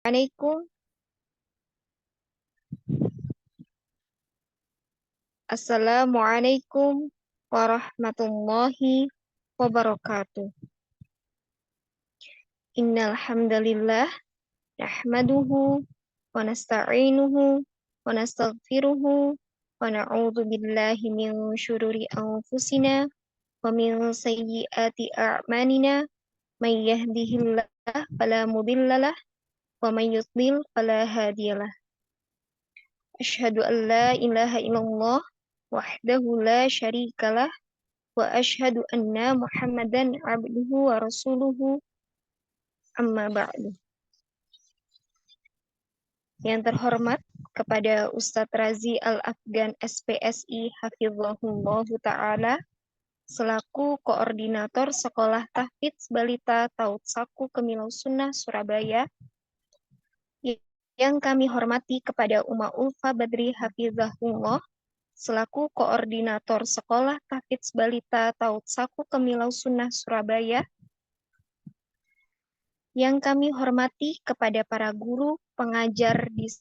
Assalamualaikum. Assalamualaikum warahmatullahi wabarakatuh. Innal hamdalillah nahmaduhu wa nasta'inuhu wa nastaghfiruhu wa na'udzu billahi min syururi anfusina wa min sayyiati a'malina may yahdihillahu fala mudhillalah wa may yudlil fala hadiyalah. Asyhadu an la ilaha illallah wahdahu la syarikalah wa asyhadu anna Muhammadan abduhu wa rasuluhu amma ba'du. Yang terhormat kepada Ustadz Razi Al-Afgan SPSI Hafizahullah Ta'ala selaku Koordinator Sekolah Tahfidz Balita Taut Saku Kemilau Sunnah Surabaya, yang kami hormati kepada Uma Ulfa Badri Hafizahullah selaku Koordinator Sekolah Tahfidz Balita Taut Saku Kemilau Sunnah Surabaya, yang kami hormati kepada para guru pengajar di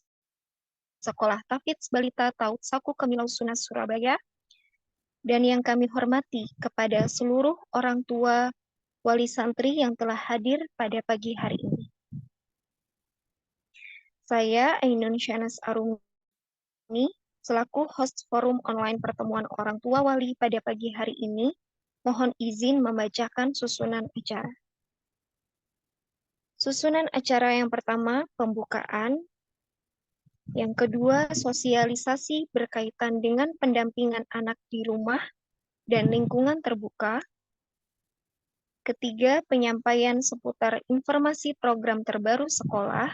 Sekolah Tahfidz Balita Taut Saku Kemilau Sunnah Surabaya, dan yang kami hormati kepada seluruh orang tua wali santri yang telah hadir pada pagi hari ini. Saya Ainun Syanas Arumi, selaku host forum online pertemuan orang tua wali pada pagi hari ini, mohon izin membacakan susunan acara. Susunan acara yang pertama, pembukaan. Yang kedua, sosialisasi berkaitan dengan pendampingan anak di rumah dan lingkungan terbuka. Ketiga, penyampaian seputar informasi program terbaru sekolah.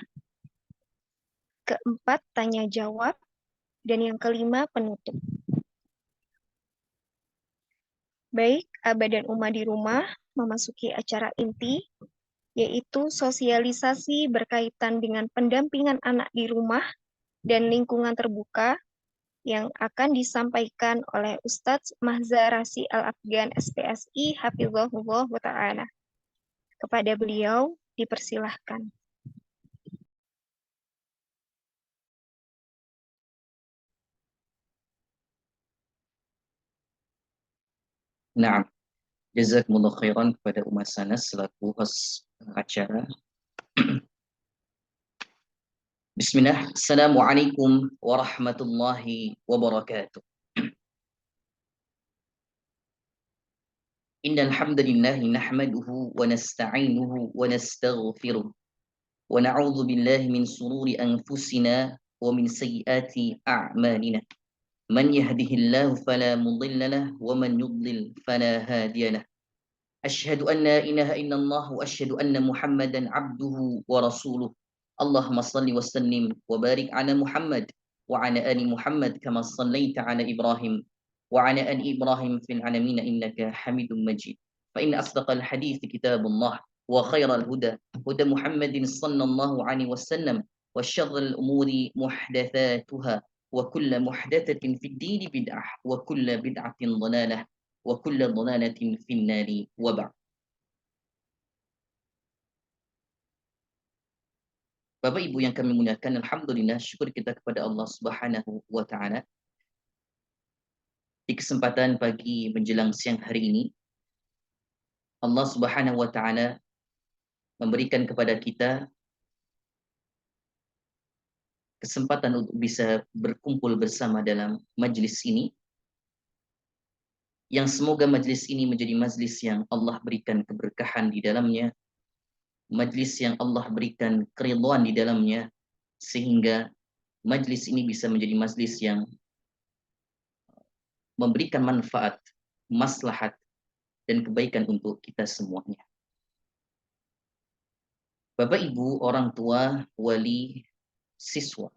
Keempat, tanya jawab. Dan yang kelima, penutup. Baik, Aba dan Uma di rumah memasuki acara inti, yaitu sosialisasi berkaitan dengan pendampingan anak di rumah dan lingkungan terbuka yang akan disampaikan oleh Ustadz Mahza Rasi Al-Afgan SPSI Hafizahullah Ta'ala. Kepada beliau dipersilahkan. Nah, jazakumullah khairan kepada Uma Sanas selaku host acara. Bismillah, Assalamualaikum warahmatullahi wabarakatuh. Innal hamdalillah nahmaduhu wa nasta'inuhu wa nastaghfiruh wa na'udzu billahi min sururi anfusina wa min sayyiati a'malina. Man yahdihillahu fala mudilla lahu wa man yudlil fala hadiya lahu. Asyhadu an la ilaha illallah wa asyhadu anna Muhammadan abduhu wa rasuluh. Allahumma salli wa sallim wa barik ala Muhammad wa ala ali Muhammad kama sallaita ala Ibrahim wa ala ali Ibrahim fil alamin innaka Hamidum Majid. Fa inna asdaqal hadits kitabullah wa khairal huda huda Muhammadin sallallahu alaihi wasallam wa syarrul umuri muhdatsatuha wa kullu muhdatsatin fid din bid'ah wa kullu bid'atin dhalalah wa kullu dhalalatin fin nari wa ba'd. Bapak Ibu yang kami muliakan, alhamdulillah syukur kita kepada Allah Subhanahu wa taala. Di kesempatan pagi menjelang siang hari ini, Allah Subhanahu wa taala memberikan kepada kita kesempatan untuk bisa berkumpul bersama dalam majlis ini, yang semoga majlis ini menjadi majlis yang Allah berikan keberkahan di dalamnya, majlis yang Allah berikan keridhaan di dalamnya, sehingga majlis ini bisa menjadi majlis yang memberikan manfaat, maslahat, dan kebaikan untuk kita semuanya. Bapak Ibu, orang tua, wali, siswa,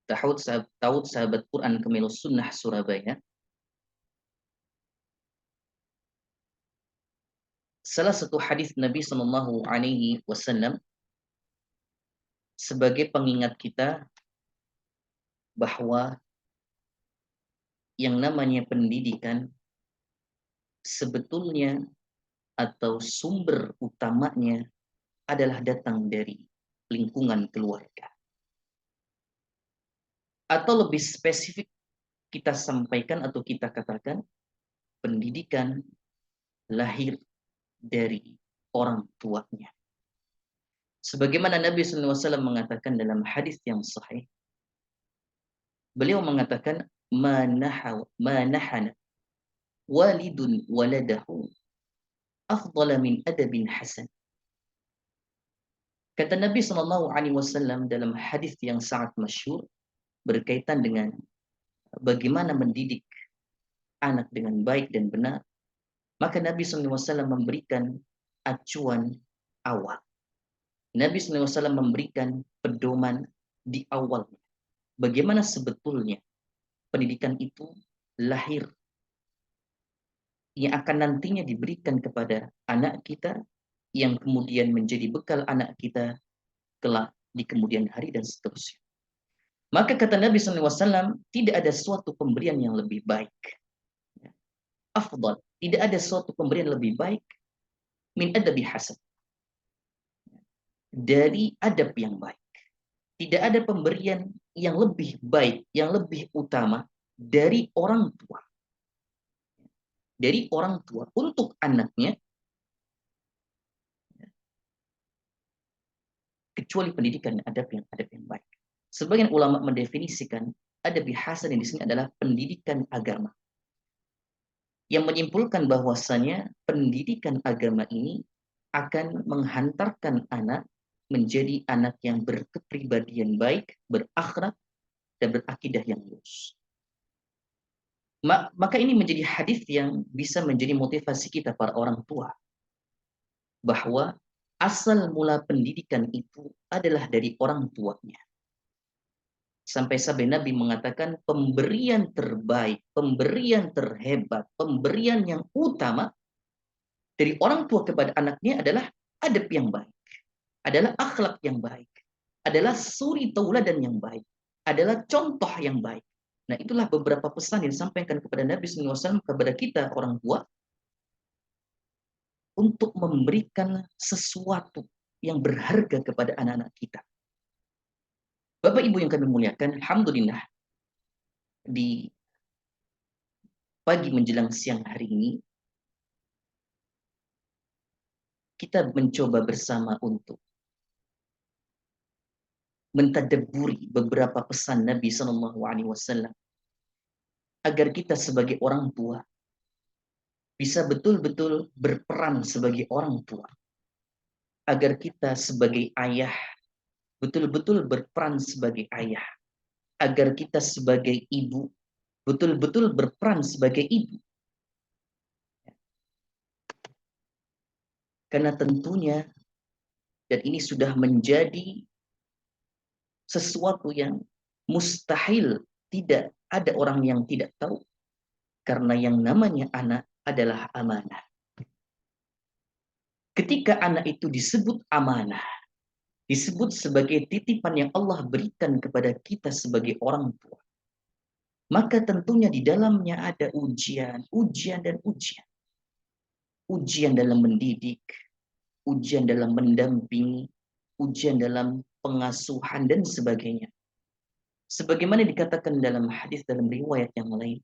Taut Sahabat Quran Kemilau Sunnah Surabaya, salah satu hadis Nabi Shallallahu Alaihi Wasallam sebagai pengingat kita bahwa yang namanya pendidikan sebetulnya atau sumber utamanya adalah datang dari lingkungan keluarga. Atau lebih spesifik kita sampaikan atau kita katakan, pendidikan lahir dari orang tuanya. Sebagaimana Nabi SAW mengatakan dalam hadis yang sahih, beliau mengatakan, manahana walidun waladahu afdala min adabin hasan. Kata Nabi SAW dalam hadis yang sangat masyhur berkaitan dengan bagaimana mendidik anak dengan baik dan benar, maka Nabi SAW memberikan acuan awal. Nabi SAW memberikan pedoman di awal. Bagaimana sebetulnya pendidikan itu lahir, yang akan nantinya diberikan kepada anak kita, yang kemudian menjadi bekal anak kita kelak di kemudian hari dan seterusnya. Maka kata Nabi SAW, tidak ada suatu pemberian yang lebih baik. Afdal, tidak ada suatu pemberian lebih baik min adabi hasan, dari adab yang baik. Tidak ada pemberian yang lebih baik, yang lebih utama dari orang tua. Dari orang tua untuk anaknya, kecuali pendidikan adab yang baik. Sebagian ulama mendefinisikan adab hasan yang di sini adalah pendidikan agama, yang menyimpulkan bahwasanya pendidikan agama ini akan menghantarkan anak menjadi anak yang berkepribadian baik, berakhlak, dan berakidah yang lurus. Maka ini menjadi hadis yang bisa menjadi motivasi kita para orang tua, bahwa asal mula pendidikan itu adalah dari orang tuanya. Sampai-sampai Nabi mengatakan pemberian terbaik, pemberian terhebat, pemberian yang utama dari orang tua kepada anaknya adalah adab yang baik, adalah akhlak yang baik, adalah suri tauladan yang baik, adalah contoh yang baik. Nah, itulah beberapa pesan yang disampaikan kepada Nabi SAW kepada kita orang tua, untuk memberikan sesuatu yang berharga kepada anak-anak kita. Bapak Ibu yang kami muliakan, alhamdulillah di pagi menjelang siang hari ini kita mencoba bersama untuk mentadabburi beberapa pesan Nabi SAW, agar kita sebagai orang tua bisa betul-betul berperan sebagai orang tua, agar kita sebagai ayah betul-betul berperan sebagai ayah, agar kita sebagai ibu betul-betul berperan sebagai ibu. Karena tentunya, dan ini sudah menjadi sesuatu yang mustahil, tidak ada orang yang tidak tahu, karena yang namanya anak adalah amanah. Ketika anak itu disebut amanah, disebut sebagai titipan yang Allah berikan kepada kita sebagai orang tua, maka tentunya di dalamnya ada ujian, ujian dan ujian. Ujian dalam mendidik, ujian dalam mendampingi, ujian dalam pengasuhan dan sebagainya. Sebagaimana dikatakan dalam hadis dalam riwayat yang lain,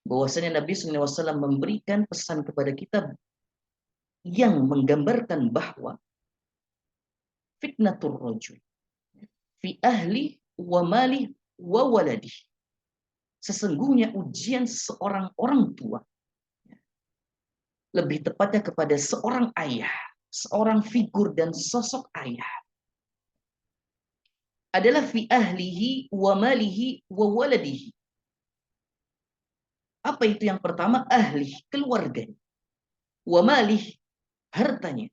bahwasanya Nabi SAW memberikan pesan kepada kita yang menggambarkan bahwa fitnatur rajul fi ahli wa mali wa waladi, sesungguhnya ujian seorang orang tua, lebih tepatnya kepada seorang ayah, seorang figur dan sosok ayah, adalah fi ahlihi wa malihi wa waladihi. Apa itu yang pertama? Ahli, keluarganya. Wa malih, hartanya.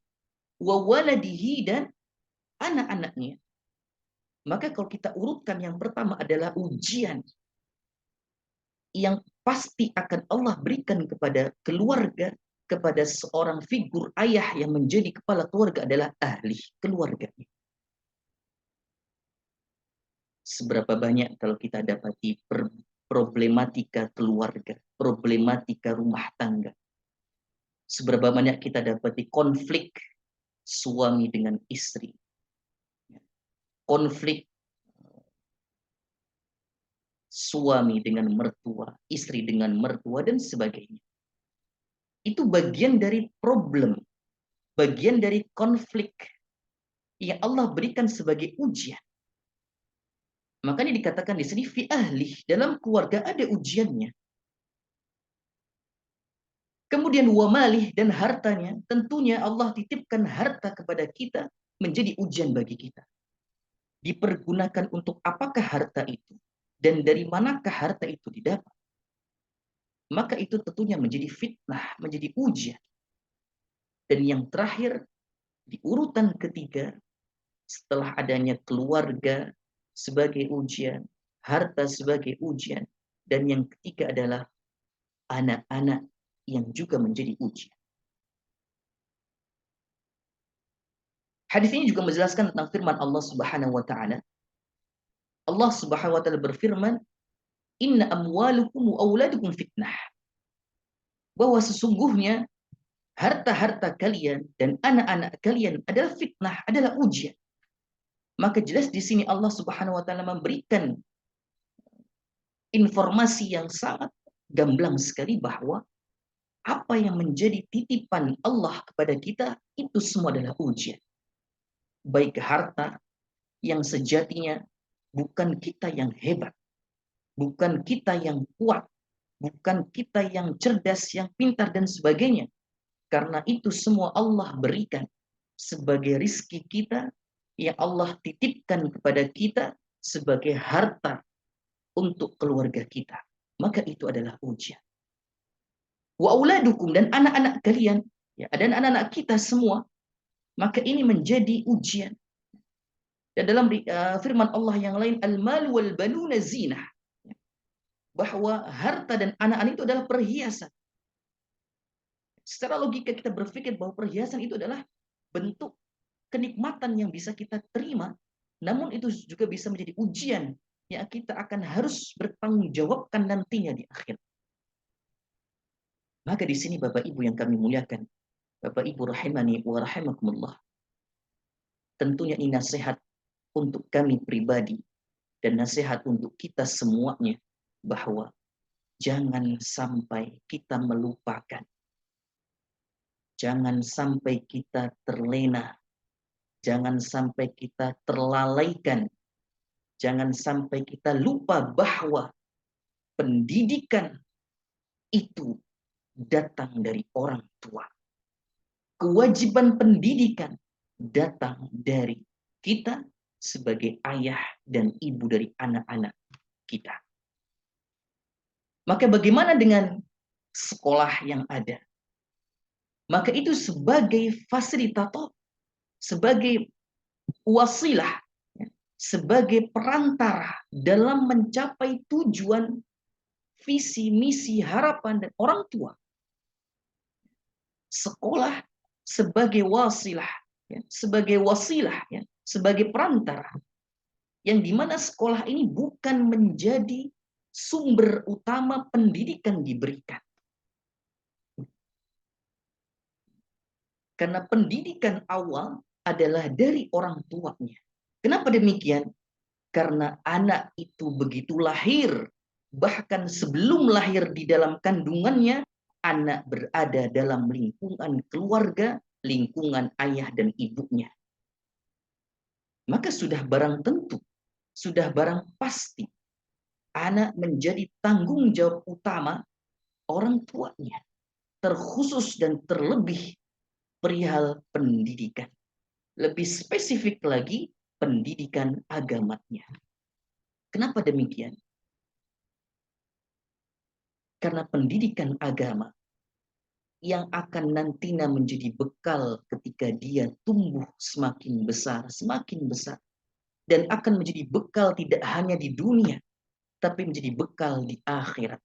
Wa waladihi, dan anak-anaknya. Maka kalau kita urutkan, yang pertama adalah ujian yang pasti akan Allah berikan kepada keluarga, kepada seorang figur ayah yang menjadi kepala keluarga, adalah ahli, keluarganya. Seberapa banyak kalau kita dapati problematika keluarga, problematika rumah tangga. Seberapa banyak kita dapati konflik suami dengan istri. konflik suami dengan mertua, istri dengan mertua, dan sebagainya. Itu bagian dari problem, bagian dari konflik yang Allah berikan sebagai ujian. Makanya dikatakan di sini fi ahli, dalam keluarga ada ujiannya. Kemudian wamalih, dan hartanya, tentunya Allah titipkan harta kepada kita menjadi ujian bagi kita. Dipergunakan untuk apakah harta itu? Dan dari manakah harta itu didapat? Maka itu tentunya menjadi fitnah, menjadi ujian. Dan yang terakhir, di urutan ketiga, setelah adanya keluarga sebagai ujian, harta sebagai ujian, dan yang ketiga adalah anak-anak yang juga menjadi ujian. Hadis ini juga menjelaskan tentang firman Allah Subhanahu wa taala. Allah Subhanahu wa taala berfirman, "Inna amwalukum wa auladukum fitnah." Bahwa sesungguhnya harta-harta kalian dan anak-anak kalian adalah fitnah, adalah ujian. Maka jelas di sini Allah Subhanahu wa taala memberikan informasi yang sangat gamblang sekali bahwa apa yang menjadi titipan Allah kepada kita itu semua adalah ujian. Baik harta yang sejatinya bukan kita yang hebat, bukan kita yang kuat, bukan kita yang cerdas, yang pintar dan sebagainya. Karena itu semua Allah berikan sebagai rizki kita yang Allah titipkan kepada kita sebagai harta untuk keluarga kita. Maka itu adalah ujian. Wa auladukum, dan anak-anak kalian, ya, dan anak-anak kita semua, maka ini menjadi ujian. Dan dalam firman Allah yang lain, al-mal wal banuna zinah, bahwa harta dan anak-anak itu adalah perhiasan. Secara logika kita berpikir bahwa perhiasan itu adalah bentuk kenikmatan yang bisa kita terima, namun itu juga bisa menjadi ujian yang kita akan harus bertanggung jawabkan nantinya di akhir. Maka di sini Bapak Ibu yang kami muliakan, Bapak Ibu rahimani wa rahimakumullah, tentunya ini nasihat untuk kami pribadi dan nasihat untuk kita semuanya, bahwa jangan sampai kita melupakan, jangan sampai kita terlena, jangan sampai kita terlalaikan, jangan sampai kita lupa bahwa pendidikan itu datang dari orang tua. Kewajiban pendidikan datang dari kita sebagai ayah dan ibu dari anak-anak kita. Maka bagaimana dengan sekolah yang ada? Maka itu sebagai fasilitator, sebagai wasilah, sebagai perantara dalam mencapai tujuan, visi, misi, harapan dan orang tua. Sekolah sebagai wasilah, ya, sebagai wasilah, ya, sebagai perantara, yang dimana sekolah ini bukan menjadi sumber utama pendidikan diberikan. Karena pendidikan awal adalah dari orang tuanya. Kenapa demikian? Karena anak itu begitu lahir, bahkan sebelum lahir di dalam kandungannya, anak berada dalam lingkungan keluarga, lingkungan ayah dan ibunya. Maka sudah barang tentu, sudah barang pasti, anak menjadi tanggung jawab utama orang tuanya, terkhusus dan terlebih perihal pendidikan. Lebih spesifik lagi, pendidikan agamanya. Kenapa demikian? Karena pendidikan agama yang akan nantinya menjadi bekal ketika dia tumbuh semakin besar, dan akan menjadi bekal tidak hanya di dunia, tapi menjadi bekal di akhirat.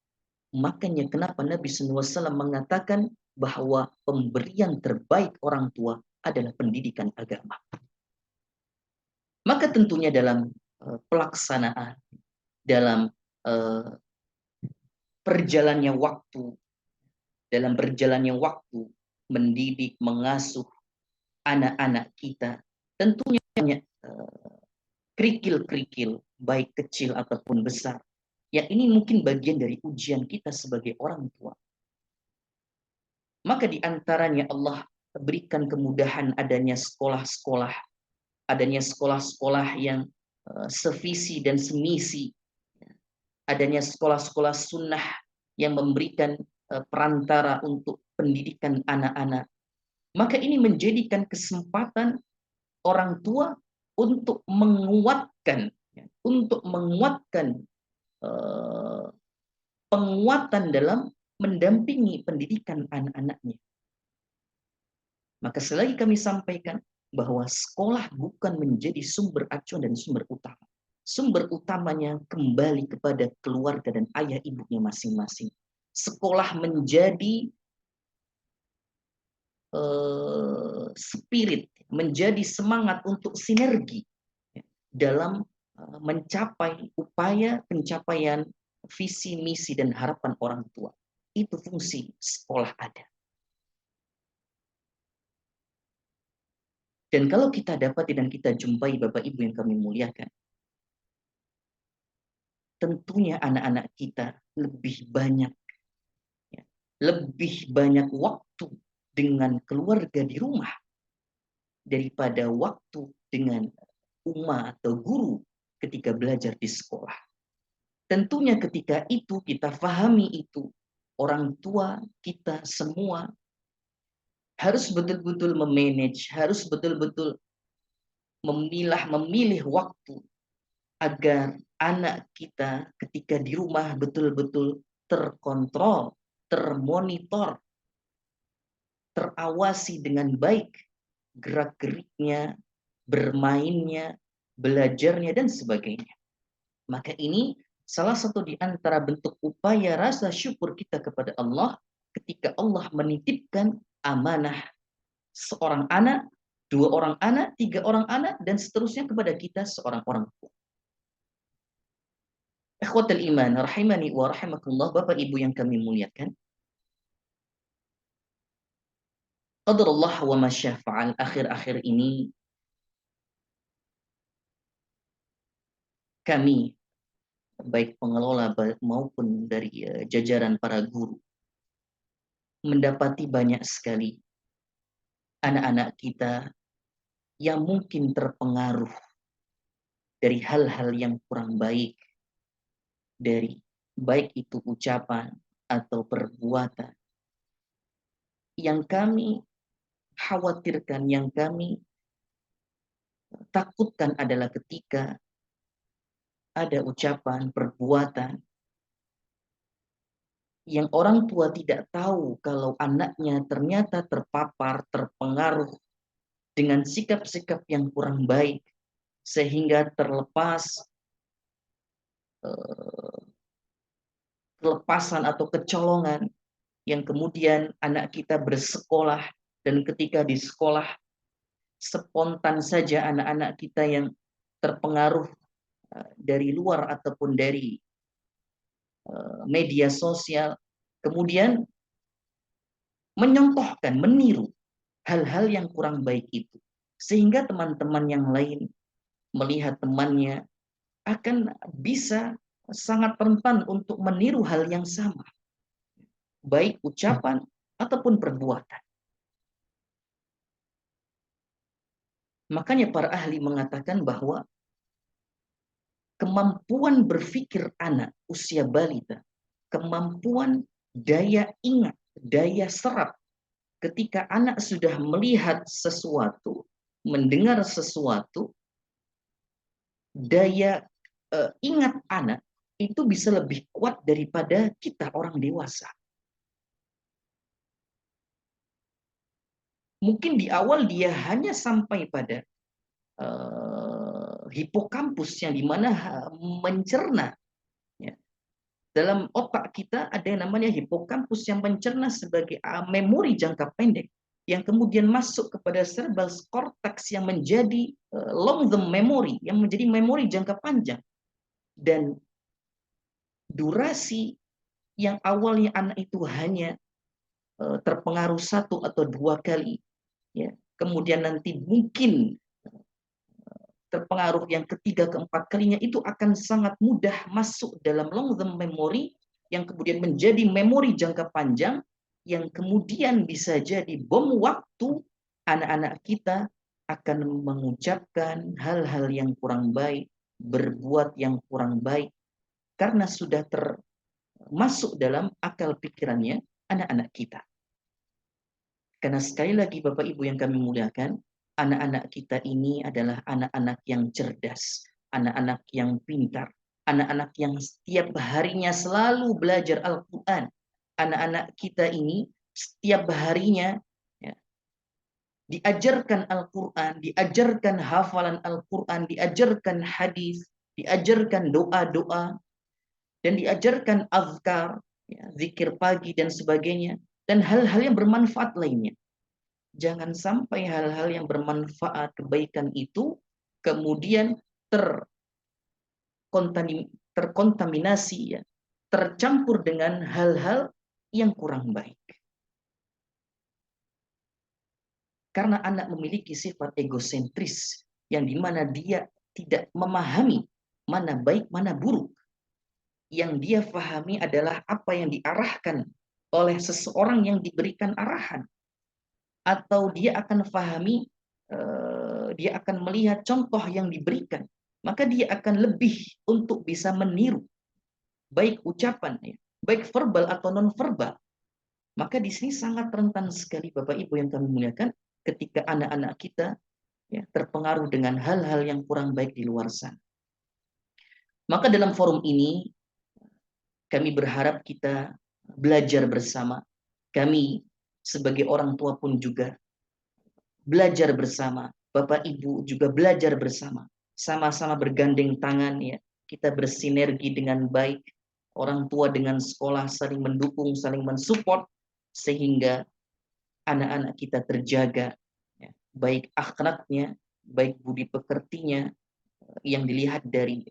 Makanya kenapa Nabi SAW mengatakan bahwa pemberian terbaik orang tua adalah pendidikan agama. Maka tentunya dalam pelaksanaan, dalam berjalannya waktu, mendidik, mengasuh anak-anak kita, tentunya kerikil-kerikil, baik kecil ataupun besar. Ya, ini mungkin bagian dari ujian kita sebagai orang tua. Maka di antaranya Allah berikan kemudahan adanya sekolah-sekolah, adanya sekolah-sekolah yang sevisi dan semisi, adanya sekolah-sekolah sunnah yang memberikan perantara untuk pendidikan anak-anak. Maka ini menjadikan kesempatan orang tua untuk menguatkan, penguatan dalam mendampingi pendidikan anak-anaknya. Maka selagi kami sampaikan bahwa sekolah bukan menjadi sumber acuan dan sumber utama. Sumber utamanya kembali kepada keluarga dan ayah ibunya masing-masing. Sekolah menjadi spirit, menjadi semangat untuk sinergi dalam mencapai upaya pencapaian visi, misi, dan harapan orang tua. Itu fungsi sekolah ada. Dan kalau kita dapati dan kita jumpai Bapak Ibu yang kami muliakan, tentunya anak-anak kita lebih banyak waktu dengan keluarga di rumah daripada waktu dengan umma atau guru ketika belajar di sekolah. Tentunya ketika itu kita pahami itu, orang tua kita semua harus betul-betul memanage, harus betul-betul memilih waktu agar anak kita ketika di rumah betul-betul terkontrol, termonitor, terawasi dengan baik gerak-geriknya, bermainnya, belajarnya, dan sebagainya. Maka ini salah satu di antara bentuk upaya rasa syukur kita kepada Allah ketika Allah menitipkan amanah seorang anak, 2 orang anak, 3 orang anak, dan seterusnya kepada kita seorang orang tua. Ikhwatul iman, rahimani wa rahimakumullah, Bapak Ibu yang kami muliakan. Qadarullah wa masyafa'al, akhir-akhir ini kami, baik pengelola maupun dari jajaran para guru, mendapati banyak sekali anak-anak kita yang mungkin terpengaruh dari hal-hal yang kurang baik, dari baik itu ucapan atau perbuatan. Yang kami khawatirkan, yang kami takutkan adalah ketika ada ucapan, perbuatan yang orang tua tidak tahu kalau anaknya ternyata terpapar, terpengaruh dengan sikap-sikap yang kurang baik, sehingga kelepasan atau kecolongan, yang kemudian anak kita bersekolah, dan ketika di sekolah spontan saja anak-anak kita yang terpengaruh dari luar ataupun dari media sosial, kemudian menyontohkan, meniru hal-hal yang kurang baik itu. Sehingga teman-teman yang lain melihat temannya akan bisa sangat rentan untuk meniru hal yang sama. Baik ucapan ataupun perbuatan. Makanya para ahli mengatakan bahwa kemampuan berpikir anak usia balita, kemampuan daya ingat, daya serap ketika anak sudah melihat sesuatu, mendengar sesuatu, daya ingat anak itu bisa lebih kuat daripada kita orang dewasa. Mungkin di awal dia hanya sampai pada hipokampus yang dimana mencerna. Ya. Dalam otak kita ada yang namanya hipokampus yang mencerna sebagai memori jangka pendek, yang kemudian masuk kepada cerebral cortex yang menjadi long term memory, yang menjadi memori jangka panjang. Dan durasi yang awalnya anak itu hanya terpengaruh 1 atau 2 kali, ya, kemudian nanti mungkin terpengaruh yang ketiga, keempat kalinya, itu akan sangat mudah masuk dalam long term memory yang kemudian menjadi memori jangka panjang yang kemudian bisa jadi bom waktu anak-anak kita akan mengucapkan hal-hal yang kurang baik, berbuat yang kurang baik, karena sudah termasuk dalam akal pikirannya anak-anak kita. Karena sekali lagi Bapak Ibu yang kami muliakan, anak-anak kita ini adalah anak-anak yang cerdas, anak-anak yang pintar, anak-anak yang setiap harinya selalu belajar Al-Quran. Anak-anak kita ini setiap harinya ya, diajarkan Al-Quran, diajarkan hafalan Al-Quran, diajarkan hadis, diajarkan doa-doa, dan diajarkan azkar, ya, zikir pagi dan sebagainya, dan hal-hal yang bermanfaat lainnya. Jangan sampai hal-hal yang bermanfaat, kebaikan itu kemudian terkontaminasi, ya, tercampur dengan hal-hal yang kurang baik. Karena anak memiliki sifat egosentris yang dimana dia tidak memahami mana baik, mana buruk. Yang dia pahami adalah apa yang diarahkan oleh seseorang yang diberikan arahan. Atau dia akan pahami, dia akan melihat contoh yang diberikan, maka dia akan lebih untuk bisa meniru, baik ucapan, ya, baik verbal atau non verbal. Maka di sini sangat rentan sekali Bapak Ibu yang kami muliakan, ketika anak-anak kita ya, terpengaruh dengan hal-hal yang kurang baik di luar sana. Maka dalam forum ini kami berharap kita belajar bersama. Kami sebagai orang tua pun juga belajar bersama, Bapak Ibu juga belajar bersama, sama-sama bergandeng tangan, ya, kita bersinergi dengan baik, orang tua dengan sekolah saling mendukung, saling mensupport, sehingga anak-anak kita terjaga, ya, baik akhlaknya, baik budi pekertinya, yang dilihat dari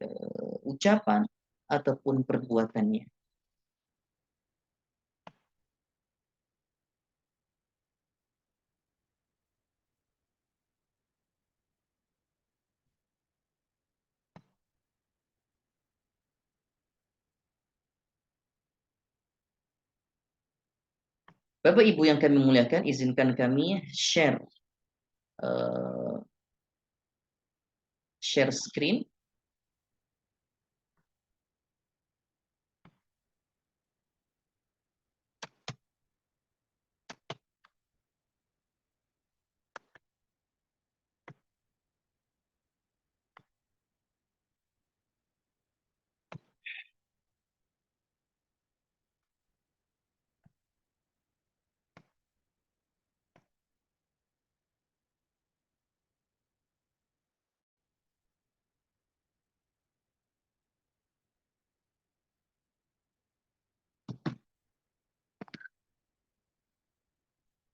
ucapan ataupun perbuatannya. Bapak Ibu yang kami muliakan, izinkan kami share screen.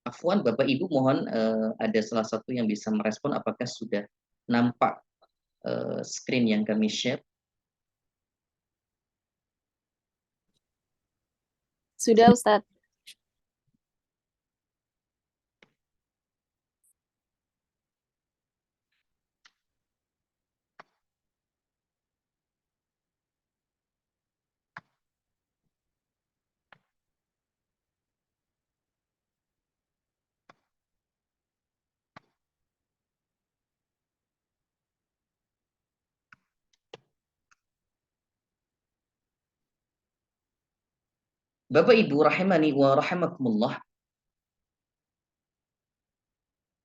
Afwan, Bapak Ibu, mohon ada salah satu yang bisa merespon apakah sudah nampak screen yang kami share. Sudah, Ustadz. Bapak Ibu rahimani wa rahimakumullah,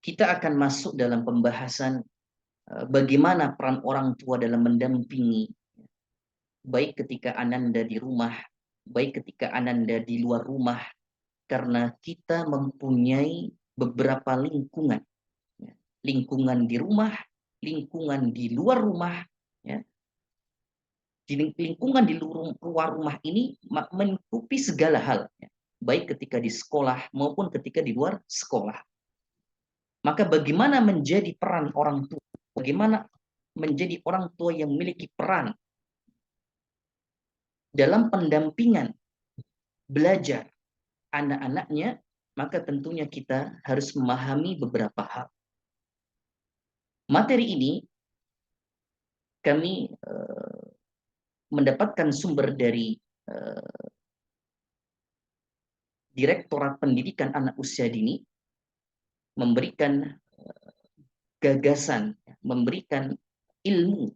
kita akan masuk dalam pembahasan bagaimana peran orang tua dalam mendampingi, baik ketika Ananda di rumah, baik ketika Ananda di luar rumah, karena kita mempunyai beberapa lingkungan, ya. Lingkungan di rumah, lingkungan di luar rumah, ya. Di lingkungan di luar rumah ini mencukupi segala hal, ya. Baik ketika di sekolah maupun ketika di luar sekolah. Maka bagaimana menjadi peran orang tua? Bagaimana menjadi orang tua yang memiliki peran dalam pendampingan belajar anak-anaknya? Maka tentunya kita harus memahami beberapa hal. Materi ini kami mendapatkan sumber dari Direktorat Pendidikan Anak Usia Dini, memberikan gagasan, memberikan ilmu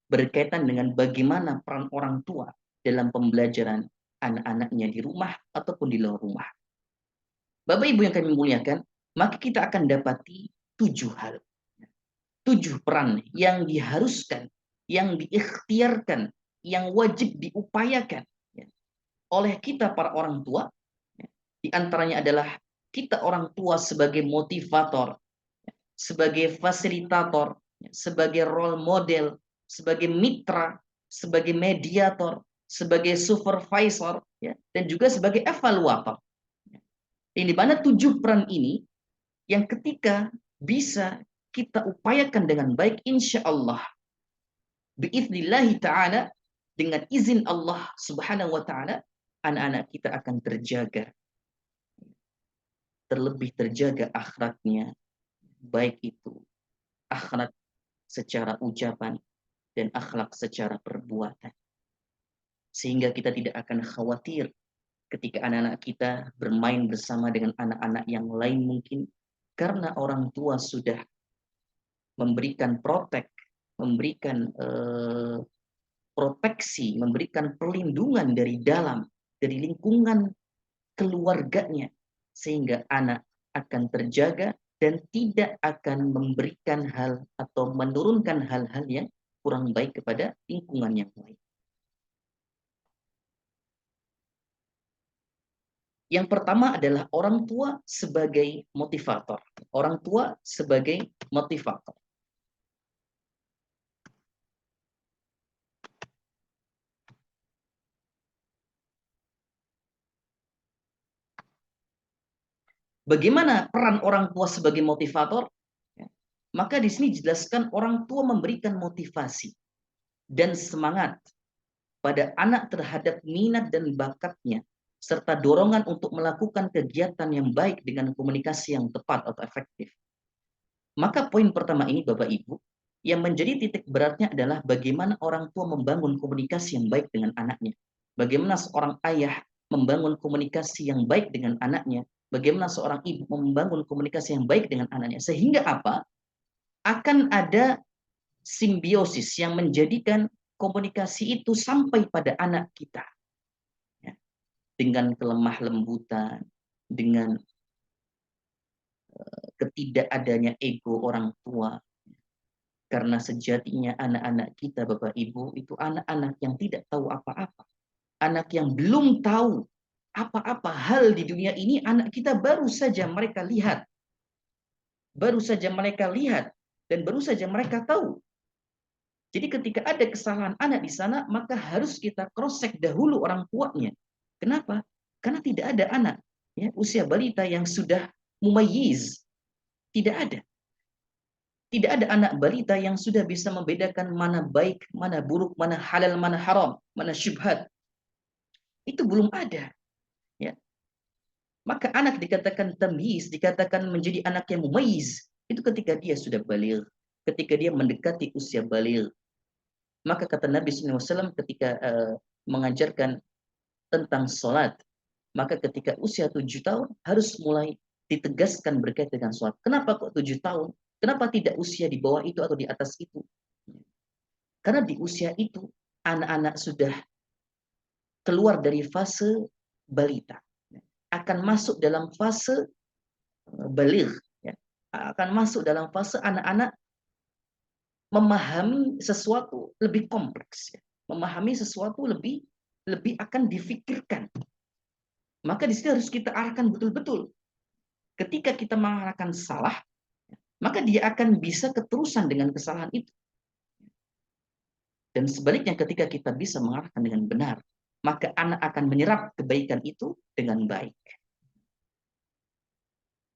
berkaitan dengan bagaimana peran orang tua dalam pembelajaran anak-anaknya di rumah ataupun di luar rumah. Bapak Ibu yang kami muliakan, maka kita akan dapati 7 hal. 7 peran yang diharuskan, yang diikhtiarkan, yang wajib diupayakan oleh kita para orang tua. Di antaranya adalah kita orang tua sebagai motivator, sebagai fasilitator, sebagai role model, sebagai mitra, sebagai mediator, sebagai supervisor, dan juga sebagai evaluator. Di mana 7 peran ini yang ketika bisa kita upayakan dengan baik, insya Allah, biidznillahi ta'ala, dengan izin Allah subhanahu wa ta'ala, anak-anak kita akan terjaga. Terlebih terjaga akhlaknya, baik itu akhlak secara ucapan dan akhlak secara perbuatan. Sehingga kita tidak akan khawatir ketika anak-anak kita bermain bersama dengan anak-anak yang lain mungkin, karena orang tua sudah memberikan memberikan proteksi, memberikan perlindungan dari dalam, dari lingkungan keluarganya, sehingga anak akan terjaga dan tidak akan memberikan hal atau menurunkan hal-hal yang kurang baik kepada lingkungan yang lain. Yang pertama adalah orang tua sebagai motivator. Orang tua sebagai motivator. Bagaimana peran orang tua sebagai motivator? Maka di sini dijelaskan orang tua memberikan motivasi dan semangat pada anak terhadap minat dan bakatnya, serta dorongan untuk melakukan kegiatan yang baik dengan komunikasi yang tepat atau efektif. Maka poin pertama ini, Bapak Ibu, yang menjadi titik beratnya adalah bagaimana orang tua membangun komunikasi yang baik dengan anaknya. Bagaimana seorang ayah membangun komunikasi yang baik dengan anaknya. Bagaimana seorang ibu membangun komunikasi yang baik dengan anaknya. Sehingga apa? Akan ada simbiosis yang menjadikan komunikasi itu sampai pada anak kita. Dengan kelemah lembutan, dengan ketidakadanya ego orang tua. Karena sejatinya anak-anak kita, Bapak Ibu, itu anak-anak yang tidak tahu apa-apa. Anak yang belum tahu apa-apa hal di dunia ini, anak kita baru saja mereka lihat. Baru saja mereka lihat dan baru saja mereka tahu. Jadi ketika ada kesalahan anak di sana, maka harus kita cross-check dahulu orang tuanya. Kenapa? Karena tidak ada anak usia balita yang sudah mumayyiz. Tidak ada. Tidak ada anak balita yang sudah bisa membedakan mana baik, mana buruk, mana halal, mana haram, mana syubhat. Itu belum ada. Ya. Maka anak dikatakan tamyiz, dikatakan menjadi anak yang mumayyiz, itu ketika dia sudah baligh, ketika dia mendekati usia baligh. Maka kata Nabi SAW ketika mengajarkan tentang sholat, maka ketika usia 7 tahun harus mulai ditegaskan berkaitan dengan sholat. Kenapa kok 7 tahun? Kenapa tidak usia di bawah itu atau di atas itu? Karena di usia itu anak-anak sudah keluar dari fase balita, akan masuk dalam fase baligh, akan masuk dalam fase anak-anak memahami sesuatu lebih kompleks, memahami sesuatu lebih akan difikirkan. Maka di sini harus kita arahkan betul-betul. Ketika kita mengarahkan salah, maka dia akan bisa keterusan dengan kesalahan itu. Dan sebaliknya ketika kita bisa mengarahkan dengan benar, maka anak akan menyerap kebaikan itu dengan baik.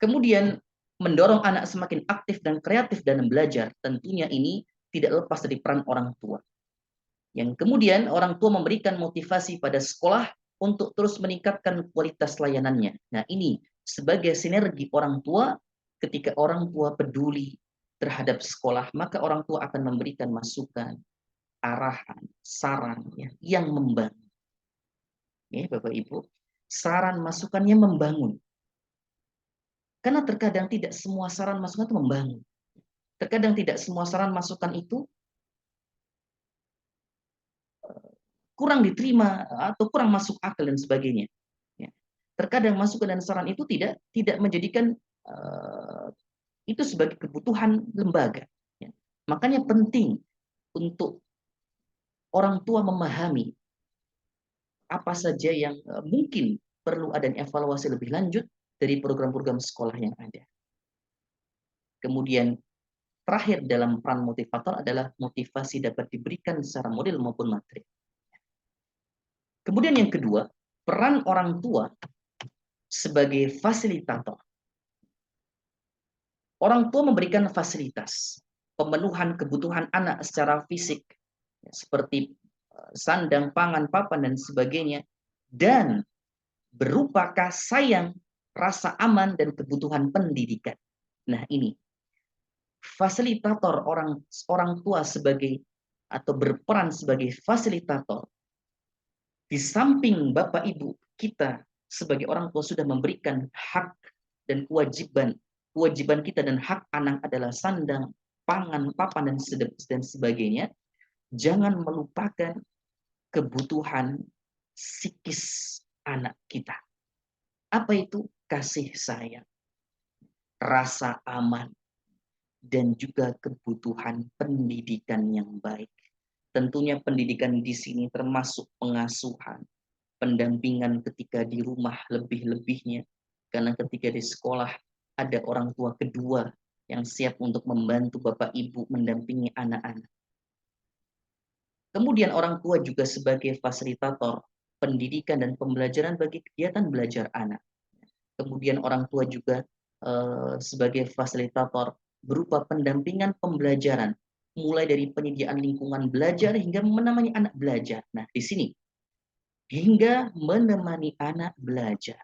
Kemudian mendorong anak semakin aktif dan kreatif dalam belajar, tentunya ini tidak lepas dari peran orang tua. Yang kemudian orang tua memberikan motivasi pada sekolah untuk terus meningkatkan kualitas layanannya. Nah ini sebagai sinergi orang tua, ketika orang tua peduli terhadap sekolah, maka orang tua akan memberikan masukan, arahan, saran ya, yang membangun. Ya, Bapak Ibu, saran masukannya membangun. Karena terkadang tidak semua saran masukan itu membangun. Terkadang tidak semua saran masukan itu kurang diterima atau kurang masuk akal dan sebagainya. Ya. Terkadang masukan dan saran itu tidak menjadikan itu sebagai kebutuhan lembaga. Ya. Makanya penting untuk orang tua memahami apa saja yang mungkin perlu ada evaluasi lebih lanjut dari program-program sekolah yang ada. Kemudian terakhir dalam peran motivator adalah motivasi dapat diberikan secara model maupun materi. Kemudian yang kedua, peran orang tua sebagai fasilitator. Orang tua memberikan fasilitas, pemenuhan kebutuhan anak secara fisik, seperti sandang, pangan, papan, dan sebagainya, dan berupa kasih sayang, rasa aman, dan kebutuhan pendidikan. Nah ini, fasilitator orang tua sebagai atau berperan sebagai fasilitator, di samping Bapak Ibu kita sebagai orang tua sudah memberikan hak dan kewajiban kita dan hak anak adalah sandang, pangan, papan, dan sebagainya. Jangan melupakan kebutuhan psikis anak kita. Apa itu? Kasih sayang, rasa aman, dan juga kebutuhan pendidikan yang baik. Tentunya pendidikan di sini termasuk pengasuhan, pendampingan ketika di rumah lebih-lebihnya. Karena ketika di sekolah ada orang tua kedua yang siap untuk membantu Bapak Ibu mendampingi anak-anak. Kemudian orang tua juga sebagai fasilitator pendidikan dan pembelajaran bagi kegiatan belajar anak. Kemudian orang tua juga sebagai fasilitator berupa pendampingan pembelajaran, mulai dari penyediaan lingkungan belajar hingga menemani anak belajar. Nah, di sini hingga menemani anak belajar.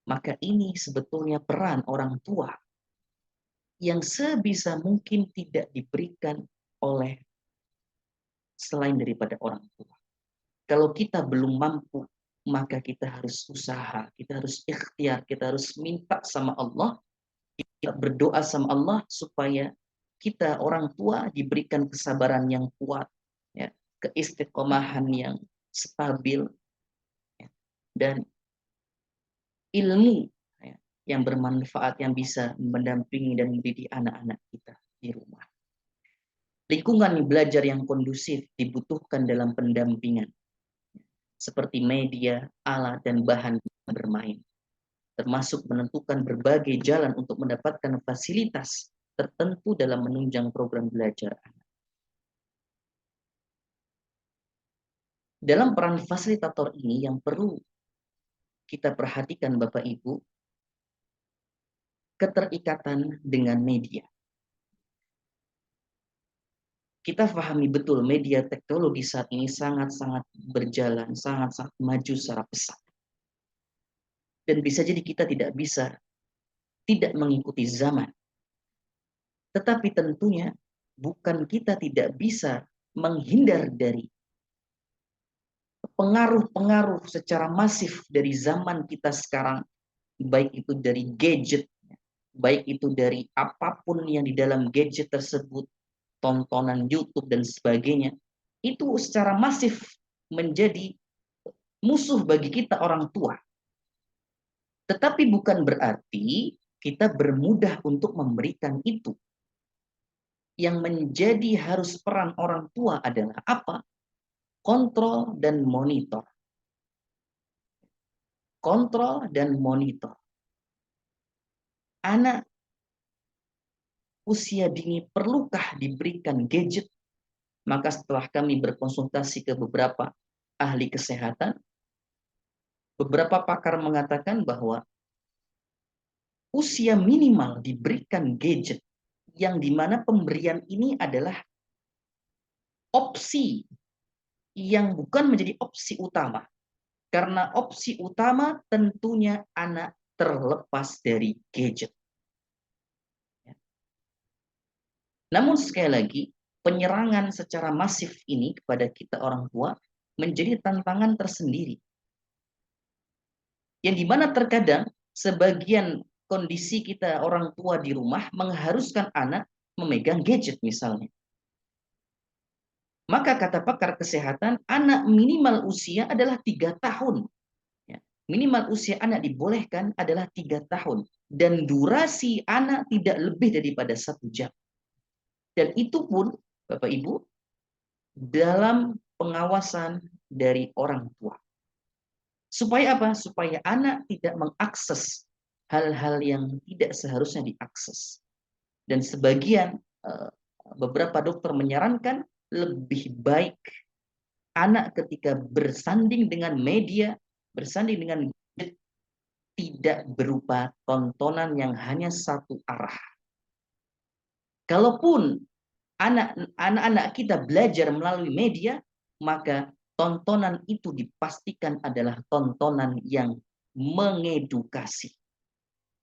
Maka ini sebetulnya peran orang tua yang sebisa mungkin tidak diberikan oleh selain daripada orang tua. Kalau kita belum mampu, maka kita harus usaha, kita harus ikhtiar, kita harus minta sama Allah, kita berdoa sama Allah supaya kita orang tua diberikan kesabaran yang kuat, ya, keistiqomahan yang stabil, ya, dan ilmu, ya, yang bermanfaat yang bisa mendampingi dan mendidik anak-anak kita di rumah. Lingkungan belajar yang kondusif dibutuhkan dalam pendampingan, seperti media, alat, dan bahan bermain, termasuk menentukan berbagai jalan untuk mendapatkan fasilitas tertentu dalam menunjang program belajar anak. Dalam peran fasilitator ini yang perlu kita perhatikan Bapak Ibu, keterikatan dengan media. Kita pahami betul media teknologi saat ini sangat-sangat berjalan, sangat-sangat maju secara pesat. Dan bisa jadi kita tidak mengikuti zaman. Tetapi tentunya bukan kita tidak bisa menghindar dari pengaruh-pengaruh secara masif dari zaman kita sekarang, baik itu dari gadget, baik itu dari apapun yang di dalam gadget tersebut, tontonan YouTube dan sebagainya, itu secara masif menjadi musuh bagi kita orang tua. Tetapi bukan berarti kita bermudah untuk memberikan itu. Yang menjadi harus peran orang tua adalah apa? Kontrol dan monitor. Kontrol dan monitor. Anak usia dini perlukah diberikan gadget? Maka setelah kami berkonsultasi ke beberapa ahli kesehatan, beberapa pakar mengatakan bahwa usia minimal diberikan gadget yang dimana pemberian ini adalah opsi yang bukan menjadi opsi utama. Karena opsi utama tentunya anak terlepas dari gadget. Namun sekali lagi, penyerangan secara masif ini kepada kita orang tua menjadi tantangan tersendiri. Yang dimana terkadang sebagian kondisi kita orang tua di rumah mengharuskan anak memegang gadget misalnya. Maka kata pakar kesehatan, anak minimal usia adalah 3 tahun. Ya, minimal usia anak dibolehkan adalah 3 tahun. Dan durasi anak tidak lebih daripada 1 jam. Dan itu pun, Bapak Ibu, dalam pengawasan dari orang tua. Supaya apa? Supaya anak tidak mengakses hal-hal yang tidak seharusnya diakses. Dan sebagian, beberapa dokter menyarankan lebih baik anak ketika bersanding dengan media, bersanding dengan tidak berupa tontonan yang hanya satu arah. Kalaupun anak-anak kita belajar melalui media, maka tontonan itu dipastikan adalah tontonan yang mengedukasi.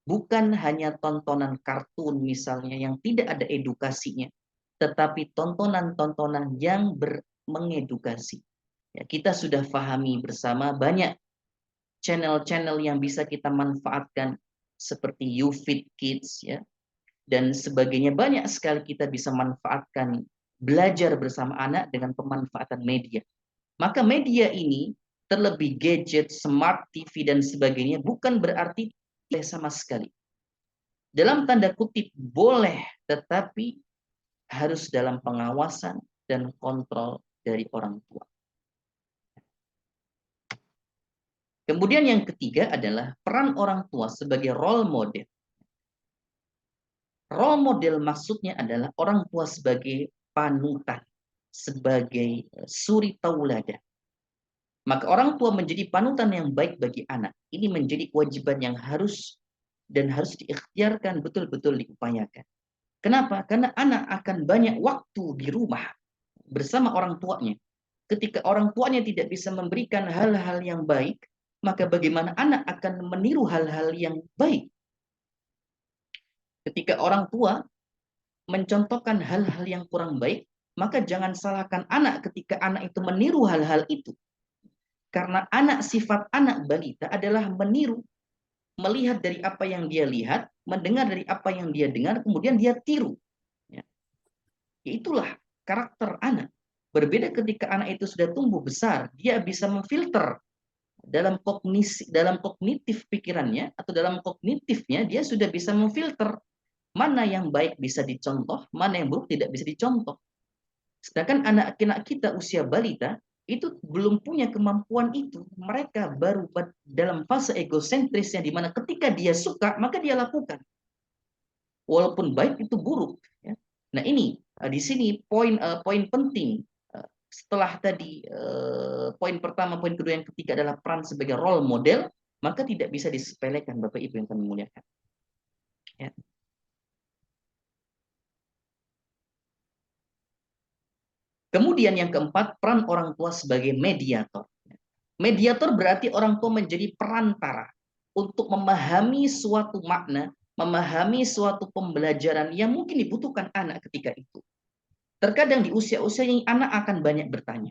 Bukan hanya tontonan kartun misalnya yang tidak ada edukasinya, tetapi tontonan-tontonan yang mengedukasi. Ya, kita sudah pahami bersama banyak channel-channel yang bisa kita manfaatkan seperti YouFit Kids ya dan sebagainya. Banyak sekali kita bisa manfaatkan belajar bersama anak dengan pemanfaatan media. Maka media ini terlebih gadget, smart TV dan sebagainya bukan berarti tidak sama sekali. Dalam tanda kutip boleh, tetapi harus dalam pengawasan dan kontrol dari orang tua. Kemudian yang ketiga adalah peran orang tua sebagai role model. Role model maksudnya adalah orang tua sebagai panutan, sebagai suri tauladan. Maka orang tua menjadi panutan yang baik bagi anak. Ini menjadi kewajiban yang harus diikhtiarkan, betul-betul diupayakan. Kenapa? Karena anak akan banyak waktu di rumah bersama orang tuanya. Ketika orang tuanya tidak bisa memberikan hal-hal yang baik, maka bagaimana anak akan meniru hal-hal yang baik? Ketika orang tua mencontohkan hal-hal yang kurang baik, maka jangan salahkan anak ketika anak itu meniru hal-hal itu. Karena sifat anak balita adalah meniru, melihat dari apa yang dia lihat, mendengar dari apa yang dia dengar, kemudian dia tiru. Ya. Itulah karakter anak. Berbeda ketika anak itu sudah tumbuh besar, dia bisa memfilter dalam kognitif pikirannya atau dalam kognitifnya dia sudah bisa memfilter mana yang baik bisa dicontoh, mana yang buruk tidak bisa dicontoh. Sedangkan anak-anak kita usia balita itu belum punya kemampuan itu. Mereka baru dalam fase egosentris yang dimana ketika dia suka maka dia lakukan. Walaupun baik itu buruk. Ya. Nah ini di sini poin penting. Setelah tadi poin pertama, poin kedua, yang ketiga adalah peran sebagai role model, maka tidak bisa disepelekan Bapak Ibu yang kami muliakan. Ya. Kemudian yang keempat, peran orang tua sebagai mediator. Mediator berarti orang tua menjadi perantara untuk memahami suatu makna, memahami suatu pembelajaran yang mungkin dibutuhkan anak ketika itu. Terkadang di usia-usia yang anak akan banyak bertanya.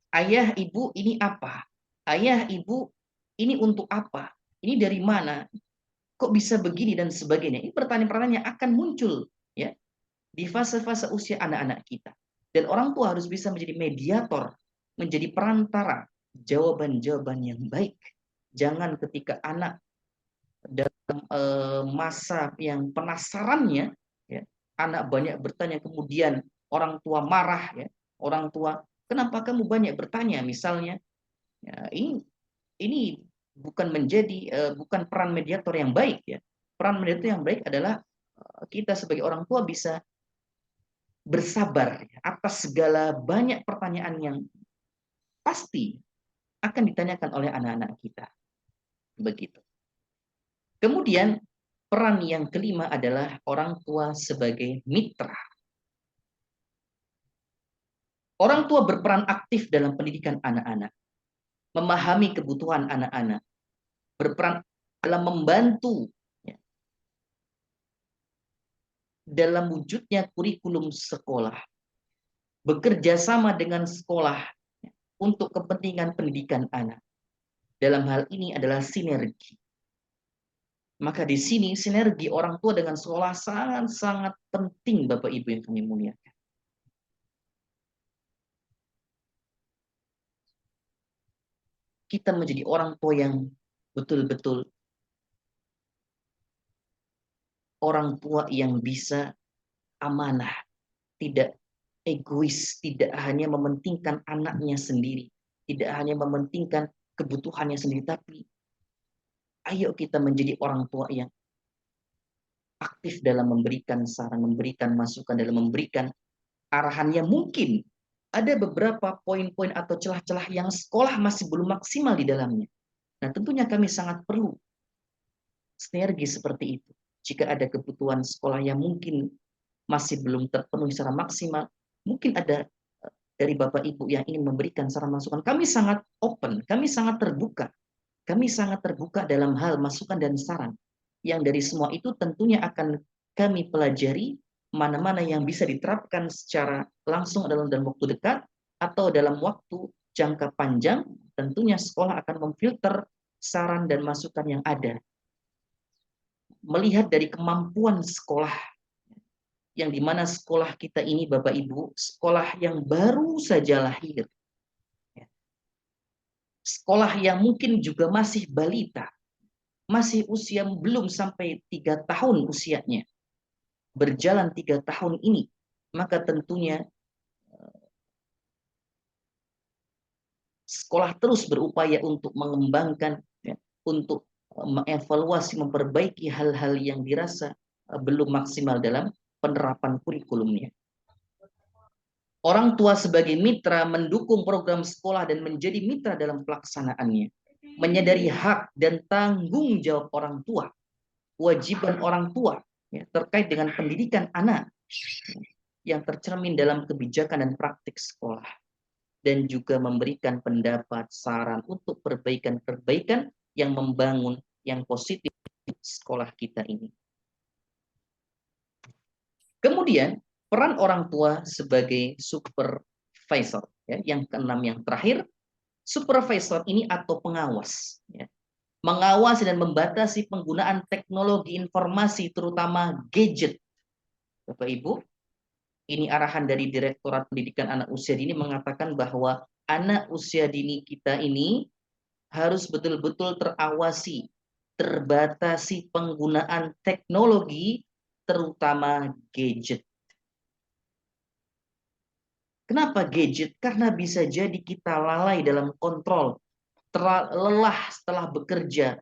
Ayah, ibu, ini apa? Ayah, ibu, ini untuk apa? Ini dari mana? Kok bisa begini dan sebagainya? Ini pertanyaan-pertanyaan yang akan muncul ya di fase-fase usia anak-anak kita. Dan orang tua harus bisa menjadi mediator, menjadi perantara jawaban-jawaban yang baik. Jangan ketika anak dalam masa yang penasarannya, ya, anak banyak bertanya, kemudian orang tua marah, ya, orang tua, kenapa kamu banyak bertanya, misalnya, ya, ini bukan bukan peran mediator yang baik, ya. Peran mediator yang baik adalah kita sebagai orang tua bisa bersabar atas segala banyak pertanyaan yang pasti akan ditanyakan oleh anak-anak kita. Begitu. Kemudian peran yang kelima adalah orang tua sebagai mitra. Orang tua berperan aktif dalam pendidikan anak-anak, memahami kebutuhan anak-anak, berperan dalam membantu dalam wujudnya kurikulum sekolah, bekerja sama dengan sekolah untuk kepentingan pendidikan anak. Dalam hal ini adalah sinergi. Maka di sini sinergi orang tua dengan sekolah sangat-sangat penting, Bapak Ibu yang kami muliakan. Kita menjadi orang tua yang betul-betul orang tua yang bisa amanah, tidak egois, tidak hanya mementingkan anaknya sendiri, tidak hanya mementingkan kebutuhannya sendiri, tapi ayo kita menjadi orang tua yang aktif dalam memberikan saran, memberikan masukan, dalam memberikan arahan yang mungkin ada beberapa poin-poin atau celah-celah yang sekolah masih belum maksimal di dalamnya. Nah, tentunya kami sangat perlu sinergi seperti itu. Jika ada kebutuhan sekolah yang mungkin masih belum terpenuhi secara maksimal, mungkin ada dari Bapak Ibu yang ingin memberikan saran masukan. Kami sangat open, kami sangat terbuka. Kami sangat terbuka dalam hal masukan dan saran. Yang dari semua itu tentunya akan kami pelajari mana-mana yang bisa diterapkan secara langsung dalam waktu dekat atau dalam waktu jangka panjang. Tentunya sekolah akan memfilter saran dan masukan yang ada. Melihat dari kemampuan sekolah, yang dimana sekolah kita ini Bapak Ibu, sekolah yang baru saja lahir. Sekolah yang mungkin juga masih balita, masih usia belum sampai 3 tahun usianya. Berjalan 3 tahun ini, maka tentunya sekolah terus berupaya untuk mengembangkan, untuk mengevaluasi, memperbaiki hal-hal yang dirasa belum maksimal dalam penerapan kurikulumnya. Orang tua sebagai mitra mendukung program sekolah dan menjadi mitra dalam pelaksanaannya. Menyadari hak dan tanggung jawab orang tua, kewajiban orang tua terkait dengan pendidikan anak yang tercermin dalam kebijakan dan praktik sekolah. Dan juga memberikan pendapat, saran untuk perbaikan-perbaikan yang membangun, yang positif sekolah kita ini. Kemudian, peran orang tua sebagai supervisor. Yang keenam, yang terakhir, supervisor ini atau pengawas. Mengawasi dan membatasi penggunaan teknologi informasi, terutama gadget. Bapak Ibu, ini arahan dari Direktorat Pendidikan Anak Usia Dini mengatakan bahwa anak usia dini kita ini harus betul-betul terawasi, terbatasi penggunaan teknologi, terutama gadget. Kenapa gadget? Karena bisa jadi kita lalai dalam kontrol, lelah setelah bekerja,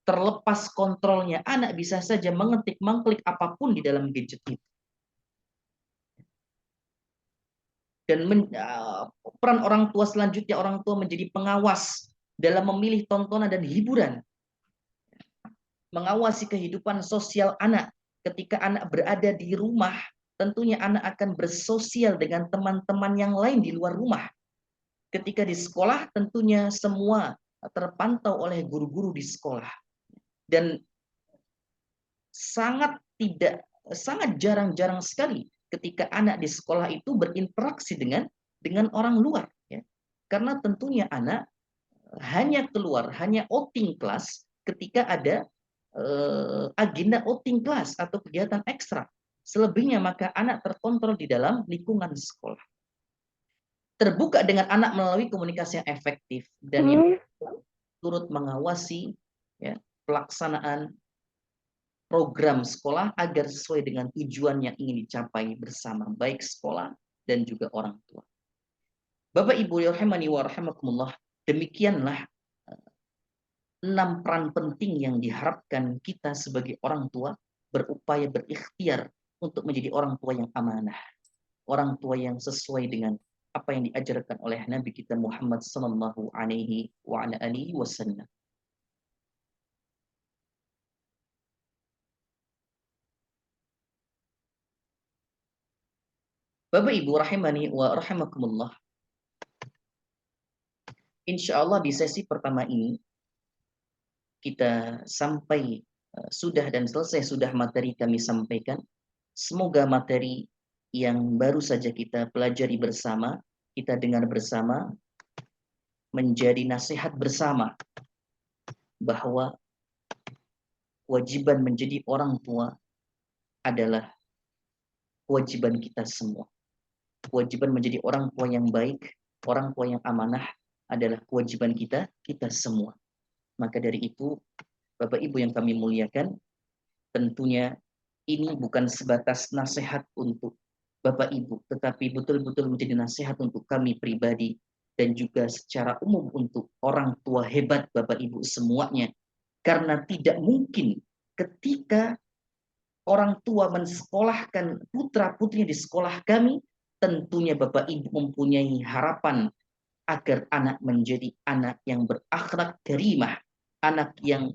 terlepas kontrolnya, anak bisa saja mengetik, mengklik apapun di dalam gadget itu. Dan peran orang tua selanjutnya, orang tua menjadi pengawas dalam memilih tontonan dan hiburan. Mengawasi kehidupan sosial anak. Ketika anak berada di rumah, tentunya anak akan bersosial dengan teman-teman yang lain di luar rumah. Ketika di sekolah, tentunya semua terpantau oleh guru-guru di sekolah. Dan sangat jarang-jarang sekali ketika anak di sekolah itu berinteraksi dengan orang luar. Karena tentunya anak hanya keluar, hanya outing kelas ketika ada agenda outing kelas atau kegiatan ekstra. Selebihnya maka anak terkontrol di dalam lingkungan sekolah. Terbuka dengan anak melalui komunikasi yang efektif dan yang turut mengawasi pelaksanaan program sekolah agar sesuai dengan tujuan yang ingin dicapai bersama, baik sekolah dan juga orang tua. Bapak Ibu rahimani wa rahimakumullah, demikianlah 6 peran penting yang diharapkan kita sebagai orang tua berupaya berikhtiar untuk menjadi orang tua yang amanah, orang tua yang sesuai dengan apa yang diajarkan oleh Nabi kita Muhammad sallallahu alaihi wasallam. Bapak Ibu rahimani wa rahimakumullah. Insya Allah di sesi pertama ini kita sampai sudah dan selesai sudah materi kami sampaikan. Semoga materi yang baru saja kita pelajari bersama, kita dengar bersama, menjadi nasihat bersama bahwa kewajiban menjadi orang tua adalah kewajiban kita semua. Kewajiban menjadi orang tua yang baik, orang tua yang amanah adalah kewajiban kita semua. Maka dari itu, Bapak Ibu yang kami muliakan, tentunya ini bukan sebatas nasihat untuk Bapak Ibu, tetapi betul-betul menjadi nasihat untuk kami pribadi dan juga secara umum untuk orang tua hebat Bapak Ibu semuanya. Karena tidak mungkin ketika orang tua mensekolahkan putra-putrinya di sekolah kami, tentunya Bapak Ibu mempunyai harapan agar anak menjadi anak yang berakhlak karimah, anak yang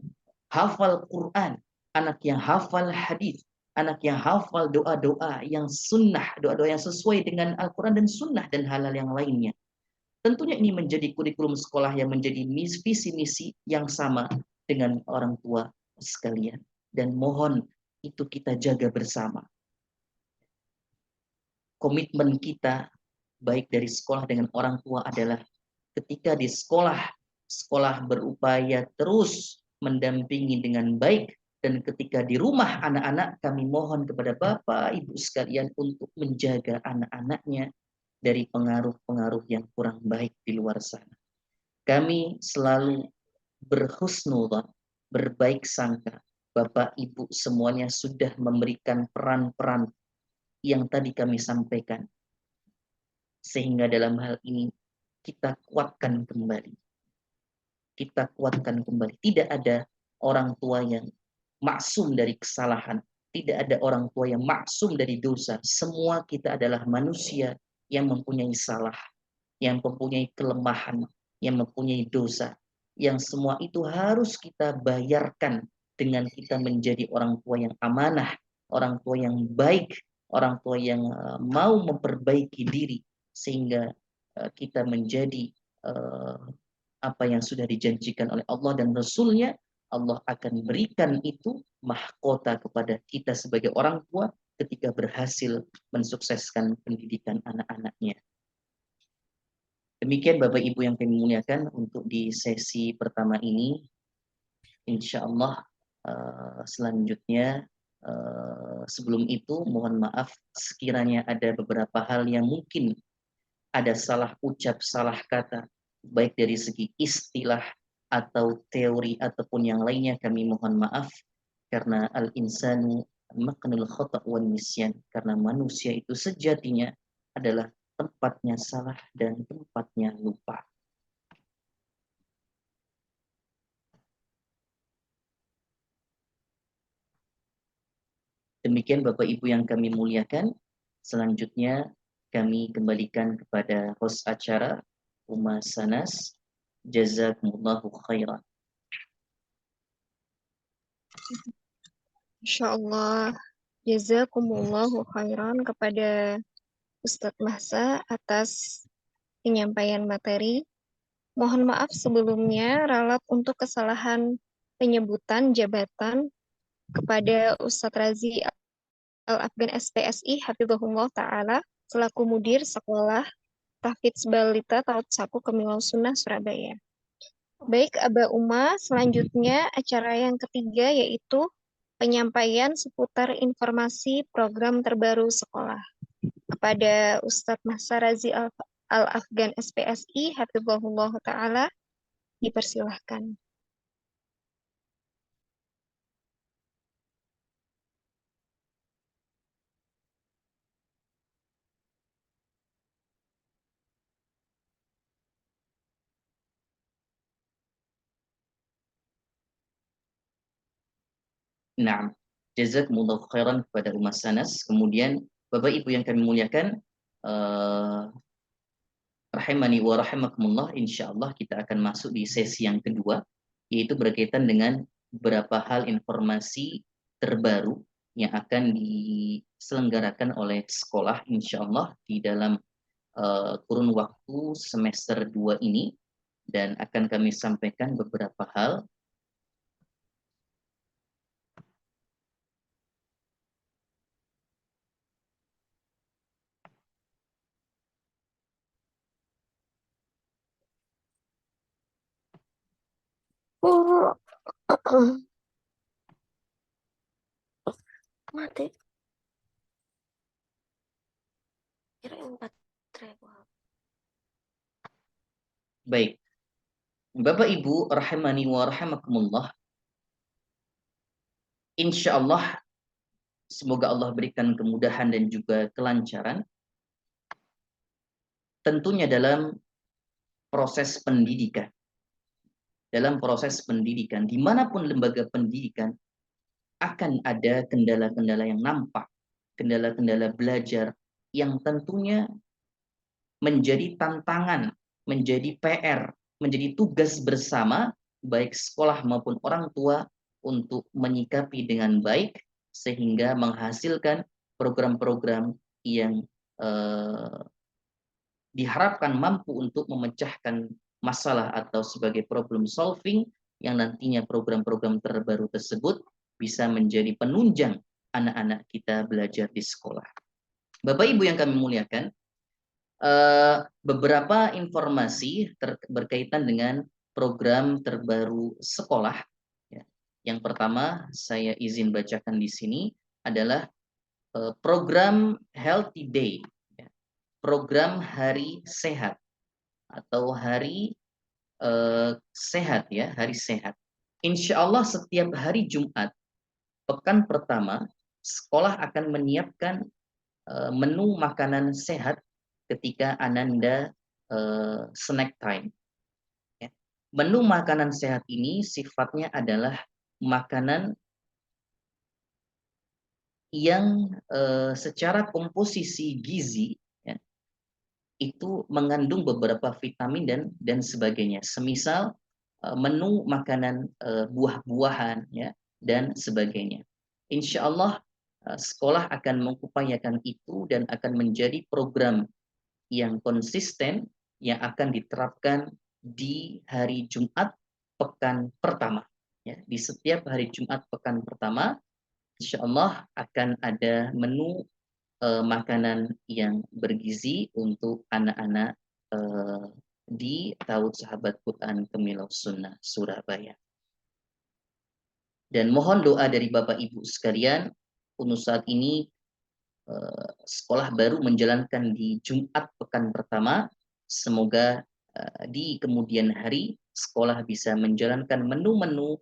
hafal Quran, anak yang hafal hadis, anak yang hafal doa-doa yang sunnah, doa-doa yang sesuai dengan Al-Quran dan sunnah dan hal-hal yang lainnya. Tentunya ini menjadi kurikulum sekolah yang menjadi visi misi yang sama dengan orang tua sekalian. Dan mohon itu kita jaga bersama. Komitmen kita baik dari sekolah dengan orang tua adalah ketika di sekolah, sekolah berupaya terus mendampingi dengan baik, dan ketika di rumah anak-anak, kami mohon kepada Bapak Ibu sekalian untuk menjaga anak-anaknya dari pengaruh-pengaruh yang kurang baik di luar sana. Kami selalu berhusnudzon, berbaik sangka. Bapak Ibu semuanya sudah memberikan peran-peran yang tadi kami sampaikan. Sehingga dalam hal ini kita kuatkan kembali. Kita kuatkan kembali. Tidak ada orang tua yang maksum dari kesalahan. Tidak ada orang tua yang maksum dari dosa. Semua kita adalah manusia yang mempunyai salah, yang mempunyai kelemahan, yang mempunyai dosa. Yang semua itu harus kita bayarkan dengan kita menjadi orang tua yang amanah, orang tua yang baik, orang tua yang mau memperbaiki diri, sehingga kita menjadi apa yang sudah dijanjikan oleh Allah dan Rasul-Nya. Allah akan berikan itu mahkota kepada kita sebagai orang tua ketika berhasil mensukseskan pendidikan anak-anaknya. Demikian Bapak Ibu yang kami muliakan untuk di sesi pertama ini. Insya Allah selanjutnya, sebelum itu mohon maaf sekiranya ada beberapa hal yang mungkin ada salah ucap, salah kata, baik dari segi istilah atau teori ataupun yang lainnya, kami mohon maaf, karena al-insanu maqnul khata' wan nisyan, karena manusia itu sejatinya adalah tempatnya salah dan tempatnya lupa. Demikian Bapak Ibu yang kami muliakan. Selanjutnya kami kembalikan kepada host acara, Uma Sanas. Jazakumullahu khairan. Insyaallah, jazakumullahu khairan kepada Ustadz Mahsa atas penyampaian materi. Mohon maaf sebelumnya ralat untuk kesalahan penyebutan jabatan kepada Ustadz Razi Al-Afgan SPSI Hafizahullah Ta'ala selaku Mudir Sekolah Tahfidz Balita Taut Saku Kemilau Sunnah Surabaya. Baik Aba Uma, selanjutnya acara yang ketiga yaitu penyampaian seputar informasi program terbaru sekolah. Kepada Ustadz Mahsa Razi Al-Afgan SPSI Hafizahullah Ta'ala dipersilahkan. Nah, jazakumullahu khairan kepada Uma Sanas. Kemudian Bapak Ibu yang kami muliakan, rahimani wa rahimakumullah, insyaallah kita akan masuk di sesi yang kedua, yaitu berkaitan dengan beberapa hal informasi terbaru yang akan diselenggarakan oleh sekolah insyaallah di dalam kurun waktu semester 2 ini, dan akan kami sampaikan beberapa hal. Mati. Kira 4.000. Baik. Bapak Ibu rahimani wa rahimakumullah. Insya Allah semoga Allah berikan kemudahan dan juga kelancaran. Tentunya dalam proses pendidikan. Dalam proses pendidikan, dimanapun lembaga pendidikan, akan ada kendala-kendala yang nampak. Kendala-kendala belajar yang tentunya menjadi tantangan, menjadi PR, menjadi tugas bersama, baik sekolah maupun orang tua, untuk menyikapi dengan baik, sehingga menghasilkan program-program yang diharapkan mampu untuk memecahkan masalah atau sebagai problem solving, yang nantinya program-program terbaru tersebut bisa menjadi penunjang anak-anak kita belajar di sekolah. Bapak Ibu yang kami muliakan, beberapa informasi berkaitan dengan program terbaru sekolah. Yang pertama saya izin bacakan di sini adalah program Healthy Day, program hari sehat atau hari sehat ya, hari sehat. Insya Allah setiap hari Jumat pekan pertama sekolah akan menyiapkan menu makanan sehat ketika Ananda snack time. Menu makanan sehat ini sifatnya adalah makanan yang secara komposisi gizi ya, itu mengandung beberapa vitamin dan sebagainya. Semisal menu makanan buah-buahan ya dan sebagainya. Insya Allah sekolah akan mengupayakan itu dan akan menjadi program yang konsisten yang akan diterapkan di hari Jumat pekan pertama. Ya, di setiap hari Jumat pekan pertama, insya Allah akan ada menu makanan yang bergizi untuk anak-anak di Taut Sahabat Quran Kemilau Sunnah Surabaya. Dan mohon doa dari Bapak Ibu sekalian, untuk saat ini sekolah baru menjalankan di Jumat pekan pertama. Semoga di kemudian hari sekolah bisa menjalankan menu-menu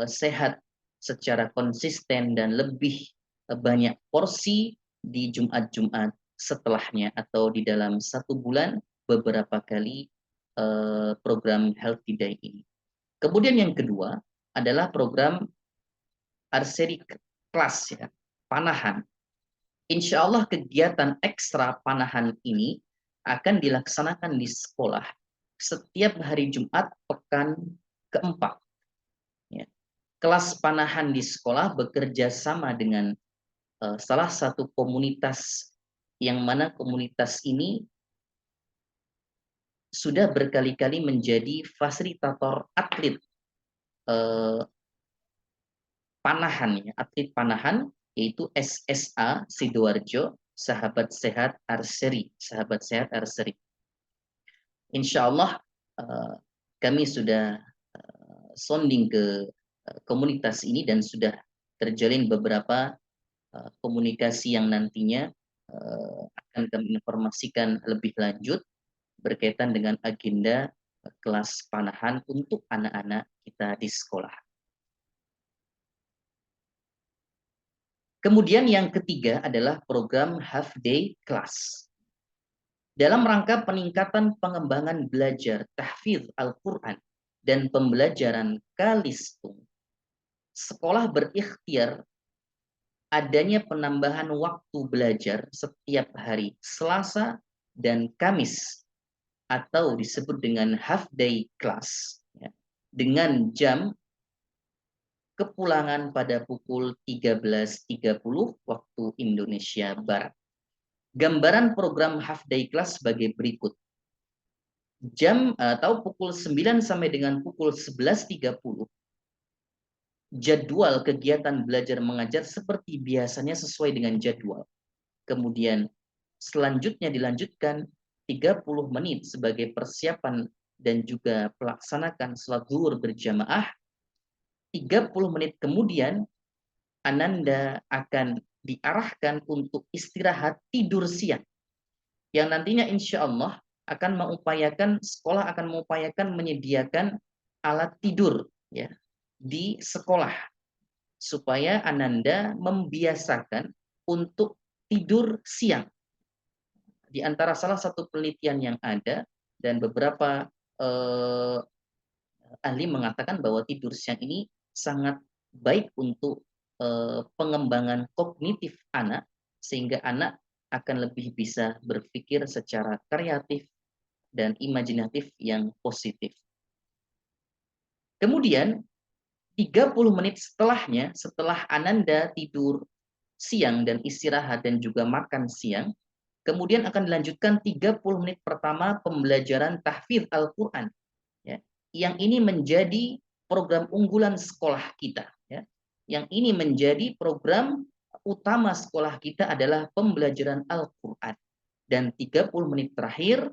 sehat secara konsisten dan lebih banyak porsi di Jumat-Jumat setelahnya atau di dalam satu bulan beberapa kali program Healthy Day ini. Kemudian yang kedua adalah program Archery Class ya, panahan. Insya Allah kegiatan ekstra panahan ini akan dilaksanakan di sekolah setiap hari Jumat pekan keempat. Ya. Kelas panahan di sekolah bekerja sama dengan salah satu komunitas, yang mana komunitas ini sudah berkali-kali menjadi fasilitator atlet panahan, ya, atlet panahan, yaitu SSA Sidoarjo, Sahabat Sehat Archery, Sahabat Sehat Archery. Insya Allah kami sudah sounding ke komunitas ini dan sudah terjalin beberapa komunikasi yang nantinya akan kami informasikan lebih lanjut berkaitan dengan agenda kelas panahan untuk anak-anak kita di sekolah. Kemudian yang ketiga adalah program Half Day Class. Dalam rangka peningkatan pengembangan belajar tahfidz Al-Quran dan pembelajaran kalistung, sekolah berikhtiar adanya penambahan waktu belajar setiap hari Selasa dan Kamis atau disebut dengan Half Day Class, ya, dengan jam kepulangan pada pukul 13.30 waktu Indonesia Barat. Gambaran program Half Day Class sebagai berikut. Jam atau pukul 9 sampai dengan pukul 11.30 jadwal kegiatan belajar mengajar seperti biasanya sesuai dengan jadwal. Kemudian selanjutnya dilanjutkan 30 menit sebagai persiapan dan juga pelaksanakan sholat zuhur berjamaah, 30 menit kemudian Ananda akan diarahkan untuk istirahat tidur siang. Yang nantinya insya Allah sekolah akan mengupayakan menyediakan alat tidur ya di sekolah supaya Ananda membiasakan untuk tidur siang. Di antara salah satu penelitian yang ada dan beberapa ahli mengatakan bahwa tidur siang ini sangat baik untuk pengembangan kognitif anak, sehingga anak akan lebih bisa berpikir secara kreatif dan imajinatif yang positif. Kemudian 30 menit setelahnya, setelah Ananda tidur siang dan istirahat dan juga makan siang, kemudian akan dilanjutkan 30 menit pertama pembelajaran tahfidz Al-Quran. Ya. Yang ini menjadi program unggulan sekolah kita. Ya. Yang ini menjadi program utama sekolah kita adalah pembelajaran Al-Quran. Dan 30 menit terakhir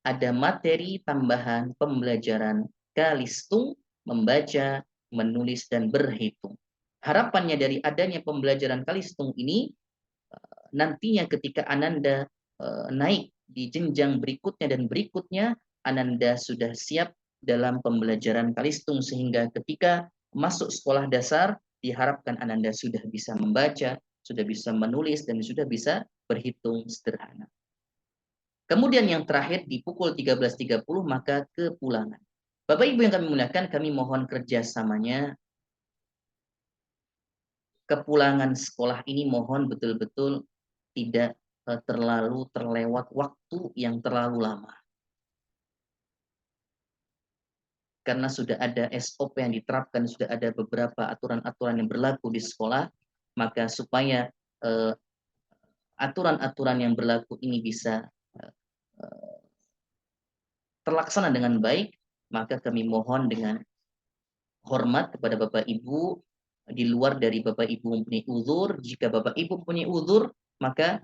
ada materi tambahan pembelajaran kalistung, membaca, menulis, dan berhitung. Harapannya dari adanya pembelajaran kalistung ini, nantinya ketika Ananda naik di jenjang berikutnya dan berikutnya, Ananda sudah siap dalam pembelajaran kalistung, sehingga ketika masuk sekolah dasar, diharapkan Ananda sudah bisa membaca, sudah bisa menulis, dan sudah bisa berhitung sederhana. Kemudian yang terakhir di pukul 13.30 maka kepulangan. Bapak Ibu yang kami muliakan, kami mohon kerjasamanya. Kepulangan sekolah ini mohon betul-betul tidak terlalu terlewat waktu yang terlalu lama. Karena sudah ada SOP yang diterapkan, sudah ada beberapa aturan-aturan yang berlaku di sekolah, maka supaya aturan-aturan yang berlaku ini bisa terlaksana dengan baik, maka kami mohon dengan hormat kepada Bapak Ibu, di luar dari Bapak Ibu mempunyai uzur. Jika Bapak Ibu mempunyai uzur, maka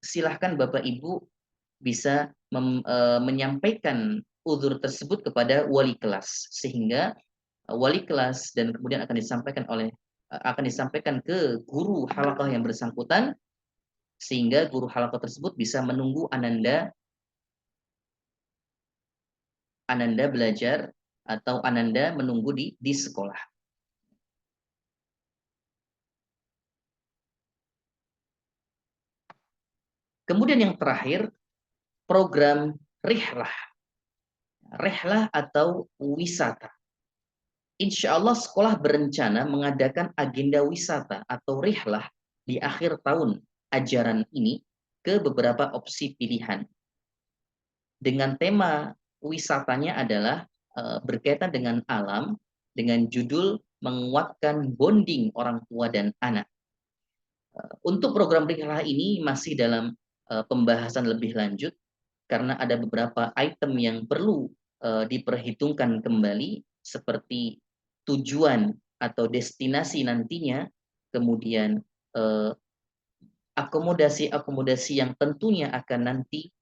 silahkan Bapak Ibu bisa menyampaikan uzur tersebut kepada wali kelas, sehingga wali kelas dan kemudian akan disampaikan ke guru halaqah yang bersangkutan, sehingga guru halaqah tersebut bisa menunggu Ananda belajar atau Ananda menunggu di sekolah. Kemudian yang terakhir, program rihlah. Rihlah atau wisata. Insya Allah sekolah berencana mengadakan agenda wisata atau rihlah di akhir tahun ajaran ini ke beberapa opsi pilihan. Dengan tema wisatanya adalah berkaitan dengan alam, dengan judul menguatkan bonding orang tua dan anak. Untuk program rihlah ini masih dalam pembahasan lebih lanjut, karena ada beberapa item yang perlu diperhitungkan kembali, seperti tujuan atau destinasi nantinya, kemudian akomodasi-akomodasi yang tentunya akan nanti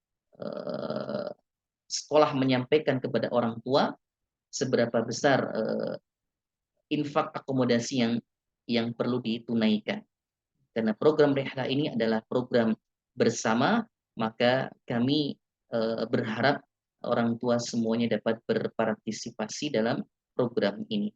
sekolah menyampaikan kepada orang tua, seberapa besar infak akomodasi yang perlu ditunaikan. Karena program rihlah ini adalah program bersama, maka kami berharap orang tua semuanya dapat berpartisipasi dalam program ini.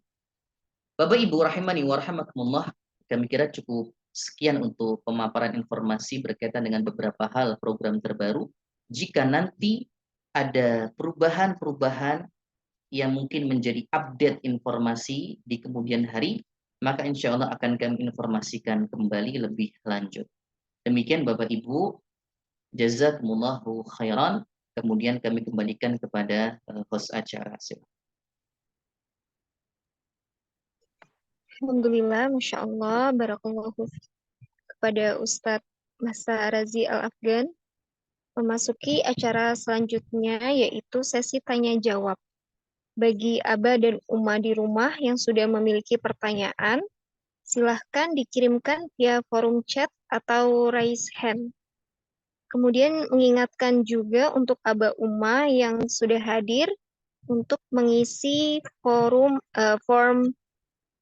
Bapak Ibu rahimani wa rahimakumullah, kami kira cukup sekian untuk pemaparan informasi berkaitan dengan beberapa hal program terbaru. Jika nanti ada perubahan-perubahan yang mungkin menjadi update informasi di kemudian hari, maka insya Allah akan kami informasikan kembali lebih lanjut. Demikian Bapak Ibu, jazakumullahu khairan. Kemudian kami kembalikan kepada host acara. Alhamdulillah, Masya Allah, Barakallahu kepada Ustadz Masa Razi Al-Afgan. Memasuki acara selanjutnya yaitu sesi tanya jawab. Bagi Aba dan Uma di rumah yang sudah memiliki pertanyaan, silahkan dikirimkan via forum chat atau raise hand. Kemudian mengingatkan juga untuk Aba Uma yang sudah hadir untuk mengisi form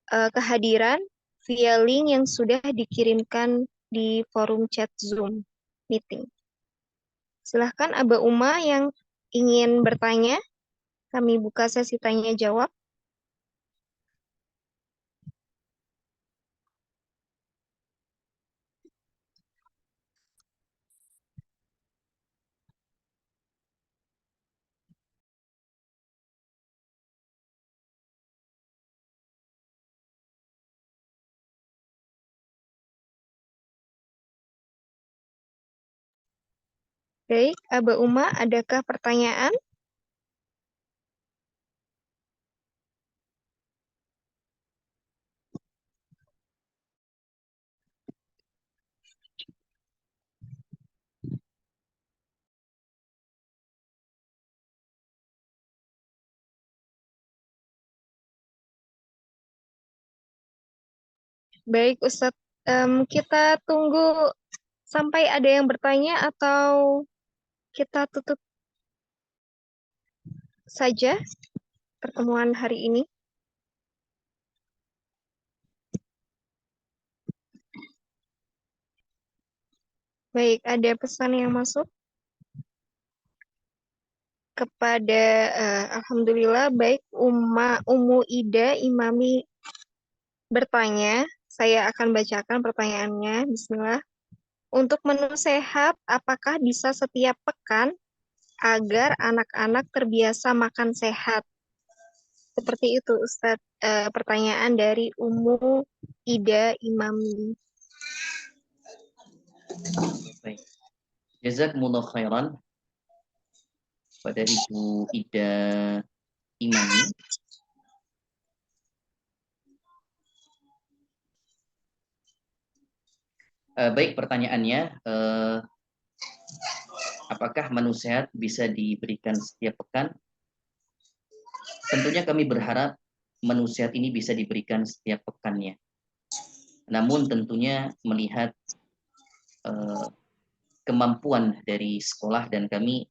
kehadiran via link yang sudah dikirimkan di forum chat Zoom meeting. Silahkan Aba Uma yang ingin bertanya, kami buka sesi tanya jawab. Baik, Aba Uma, adakah pertanyaan? Baik, Ustadz. Kita tunggu sampai ada yang bertanya atau kita tutup saja pertemuan hari ini. Baik, ada pesan yang masuk kepada Alhamdulillah. Baik, Umu Ida Imami bertanya. Saya akan bacakan pertanyaannya. Bismillah. Untuk menu sehat, apakah bisa setiap pekan agar anak-anak terbiasa makan sehat? Seperti itu, Ustadz. Pertanyaan dari Umu Ida Imami. Baik. Jazakumullah khairan pada Ibu Ida Imani. Baik, pertanyaannya, apakah menu sehat bisa diberikan setiap pekan? Tentunya kami berharap menu sehat ini bisa diberikan setiap pekannya. Namun tentunya melihat kemampuan dari sekolah dan kami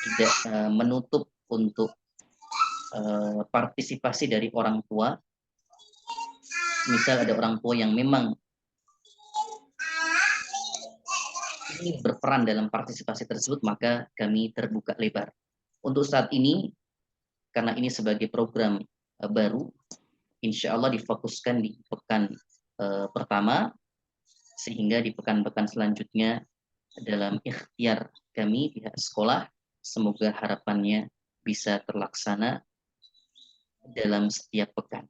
tidak menutup untuk partisipasi dari orang tua. Misal ada orang tua yang memang ingin berperan dalam partisipasi tersebut, maka kami terbuka lebar. Untuk saat ini, karena ini sebagai program baru, insya Allah difokuskan di pekan pertama, sehingga di pekan-pekan selanjutnya dalam ikhtiar kami pihak sekolah, semoga harapannya bisa terlaksana dalam setiap pekan.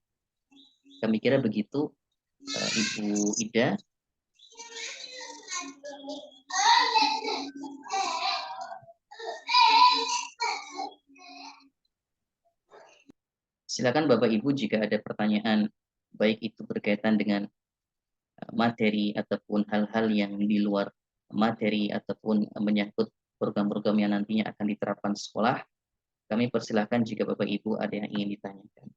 Kami kira begitu, Ibu Ida. Silakan Bapak Ibu jika ada pertanyaan, baik itu berkaitan dengan materi ataupun hal-hal yang di luar materi ataupun menyangkut program-program yang nantinya akan diterapkan sekolah, kami persilahkan jika Bapak Ibu ada yang ingin ditanyakan.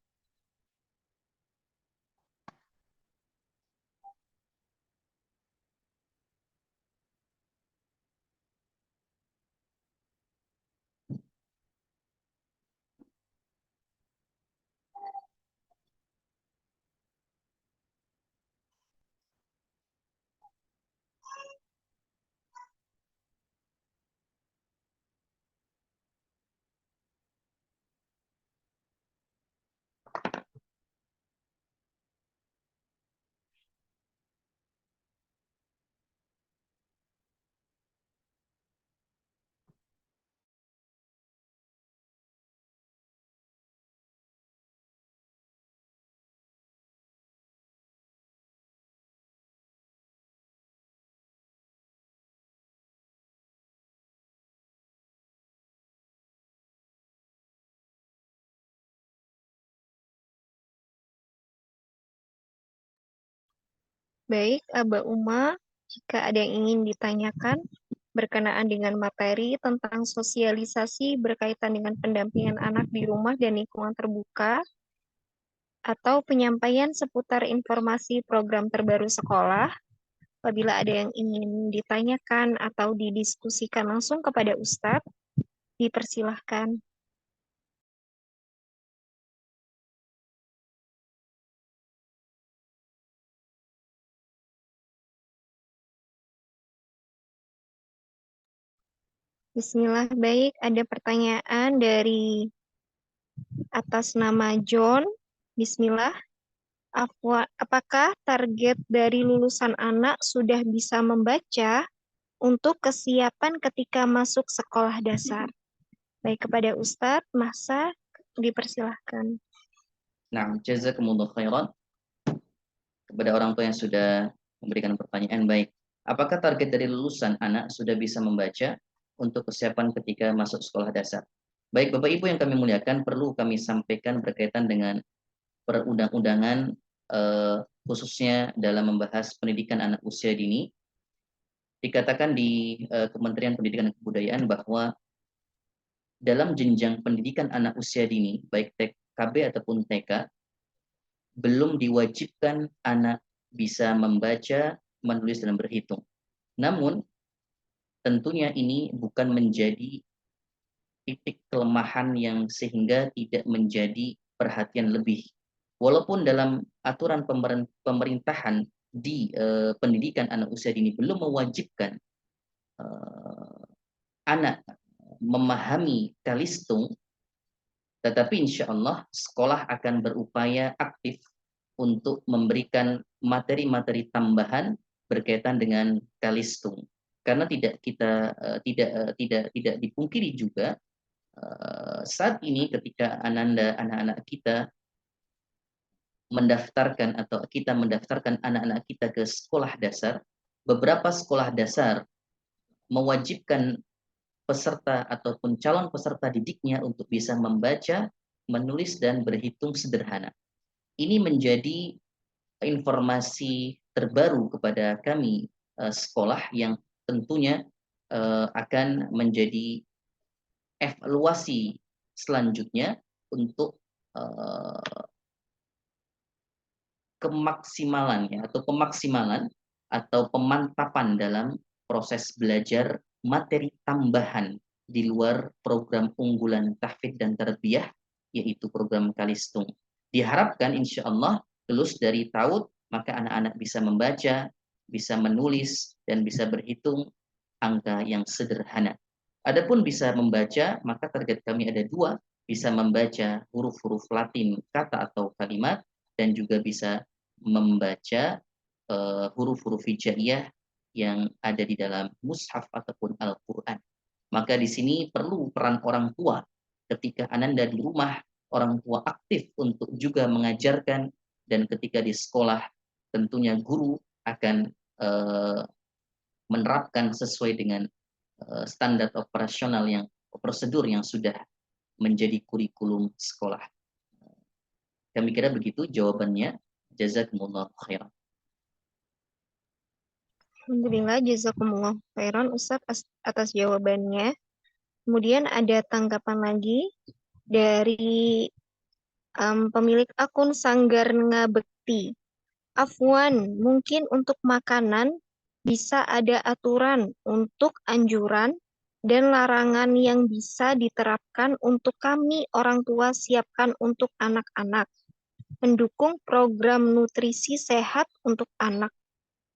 Baik, Aba Uma, jika ada yang ingin ditanyakan berkenaan dengan materi tentang sosialisasi berkaitan dengan pendampingan anak di rumah dan lingkungan terbuka, atau penyampaian seputar informasi program terbaru sekolah, Apabila ada yang ingin ditanyakan atau didiskusikan langsung kepada Ustadz, dipersilahkan. Bismillah, baik. Ada pertanyaan dari atas nama John. Bismillah. Apakah target dari lulusan anak sudah bisa membaca untuk kesiapan ketika masuk sekolah dasar? Baik, kepada Ustadz, Masa, dipersilahkan. Nah, jazakumullah khairan. Kepada orang tua yang sudah memberikan pertanyaan, baik. Apakah target dari lulusan anak sudah bisa membaca untuk kesiapan ketika masuk sekolah dasar? Baik, Bapak Ibu yang kami muliakan, perlu kami sampaikan berkaitan dengan perundang-undangan khususnya dalam membahas pendidikan anak usia dini. Dikatakan di Kementerian Pendidikan dan Kebudayaan bahwa dalam jenjang pendidikan anak usia dini, baik TKB ataupun TK, belum diwajibkan anak bisa membaca, menulis, dan berhitung. Namun, tentunya ini bukan menjadi titik kelemahan yang sehingga tidak menjadi perhatian lebih. Walaupun dalam aturan pemerintahan di pendidikan anak usia dini belum mewajibkan anak memahami kalistung, tetapi insya Allah sekolah akan berupaya aktif untuk memberikan materi-materi tambahan berkaitan dengan kalistung. Karena tidak dipungkiri juga saat ini ketika anak-anak kita mendaftarkan atau kita mendaftarkan anak-anak kita ke sekolah dasar, beberapa sekolah dasar mewajibkan peserta ataupun calon peserta didiknya untuk bisa membaca, menulis, dan berhitung sederhana. Ini menjadi informasi terbaru kepada kami sekolah yang tentunya akan menjadi evaluasi selanjutnya untuk kemaksimalannya atau pemaksimalan atau pemantapan dalam proses belajar materi tambahan di luar program unggulan tahfidz dan tarbiyah, yaitu program Kalistung. Diharapkan insya Allah lulus dari TAUD, maka anak-anak bisa membaca, bisa menulis, dan bisa berhitung angka yang sederhana. Adapun bisa membaca, maka target kami ada dua, bisa membaca huruf-huruf Latin kata atau kalimat, dan juga bisa membaca huruf-huruf hijaiyah yang ada di dalam mushaf ataupun Al-Quran. Maka di sini perlu peran orang tua. Ketika Ananda di rumah, orang tua aktif untuk juga mengajarkan, dan ketika di sekolah tentunya guru akan menerapkan sesuai dengan standar operasional yang prosedur yang sudah menjadi kurikulum sekolah. Kami kira begitu jawabannya. Jazakumullah khairan. Alhamdulillah, jazakumullah khairan Ustadz atas jawabannya. Kemudian ada tanggapan lagi dari pemilik akun Sanggar Ngabekti. Afwan, mungkin untuk makanan bisa ada aturan untuk anjuran dan larangan yang bisa diterapkan untuk kami orang tua siapkan untuk anak-anak. Mendukung program nutrisi sehat untuk anak.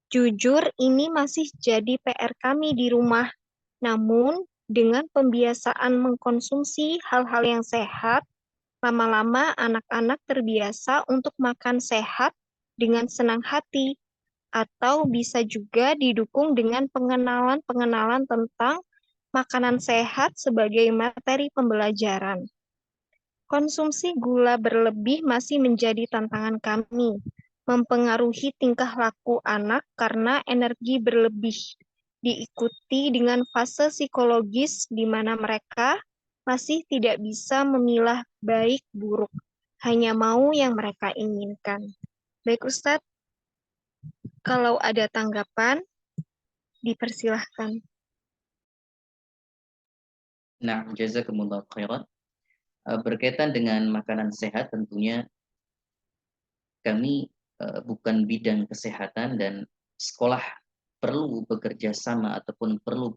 Jujur, ini masih jadi PR kami di rumah. Namun, dengan pembiasaan mengkonsumsi hal-hal yang sehat, lama-lama anak-anak terbiasa untuk makan sehat dengan senang hati, atau bisa juga didukung dengan pengenalan-pengenalan tentang makanan sehat sebagai materi pembelajaran. Konsumsi gula berlebih masih menjadi tantangan kami, mempengaruhi tingkah laku anak karena energi berlebih, diikuti dengan fase psikologis di mana mereka masih tidak bisa memilah baik buruk, hanya mau yang mereka inginkan. Baik Ustadz, kalau ada tanggapan, dipersilahkan. Nah, jazakumullah khairan. Berkaitan dengan makanan sehat, tentunya kami bukan bidang kesehatan dan sekolah perlu bekerja sama ataupun perlu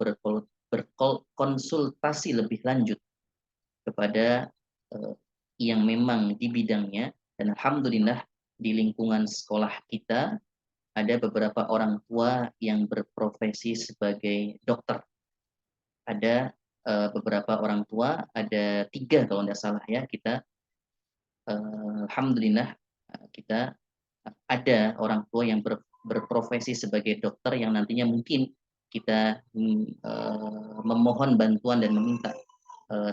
berkonsultasi lebih lanjut kepada yang memang di bidangnya. Dan alhamdulillah di lingkungan sekolah kita ada beberapa orang tua yang berprofesi sebagai dokter. Ada beberapa orang tua, ada 3 kalau tidak salah ya, kita alhamdulillah kita ada orang tua yang berprofesi sebagai dokter yang nantinya mungkin kita memohon bantuan dan meminta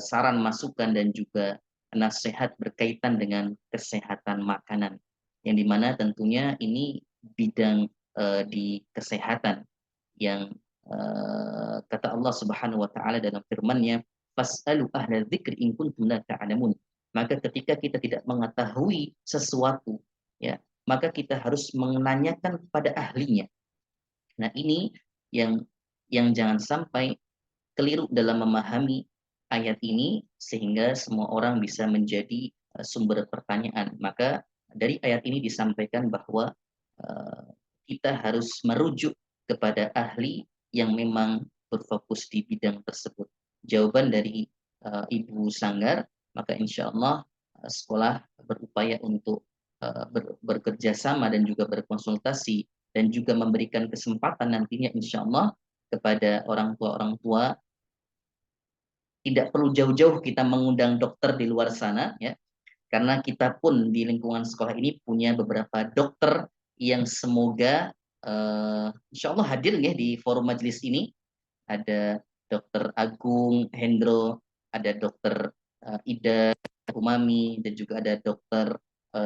saran masukan dan juga nasihat berkaitan dengan kesehatan makanan, yang dimana tentunya ini bidang di kesehatan yang kata Allah Subhanahu wa taala dalam firman-Nya, "Fas'alu ahla dzikri in kuntum la ta'lamun." Maka ketika kita tidak mengetahui sesuatu, ya, maka kita harus menanyakan kepada ahlinya. Nah, ini yang jangan sampai keliru dalam memahami ayat ini sehingga semua orang bisa menjadi sumber pertanyaan. Maka dari ayat ini disampaikan bahwa kita harus merujuk kepada ahli yang memang berfokus di bidang tersebut. Jawaban dari Ibu Sanggar, maka insya Allah sekolah berupaya untuk bekerja sama dan juga berkonsultasi dan juga memberikan kesempatan nantinya insya Allah kepada orang tua tidak perlu jauh-jauh kita mengundang dokter di luar sana ya, karena kita pun di lingkungan sekolah ini punya beberapa dokter yang semoga insya Allah hadir ya di forum majelis ini. Ada Dokter Agung Hendro, ada Dokter Ida Umami, dan juga ada Dokter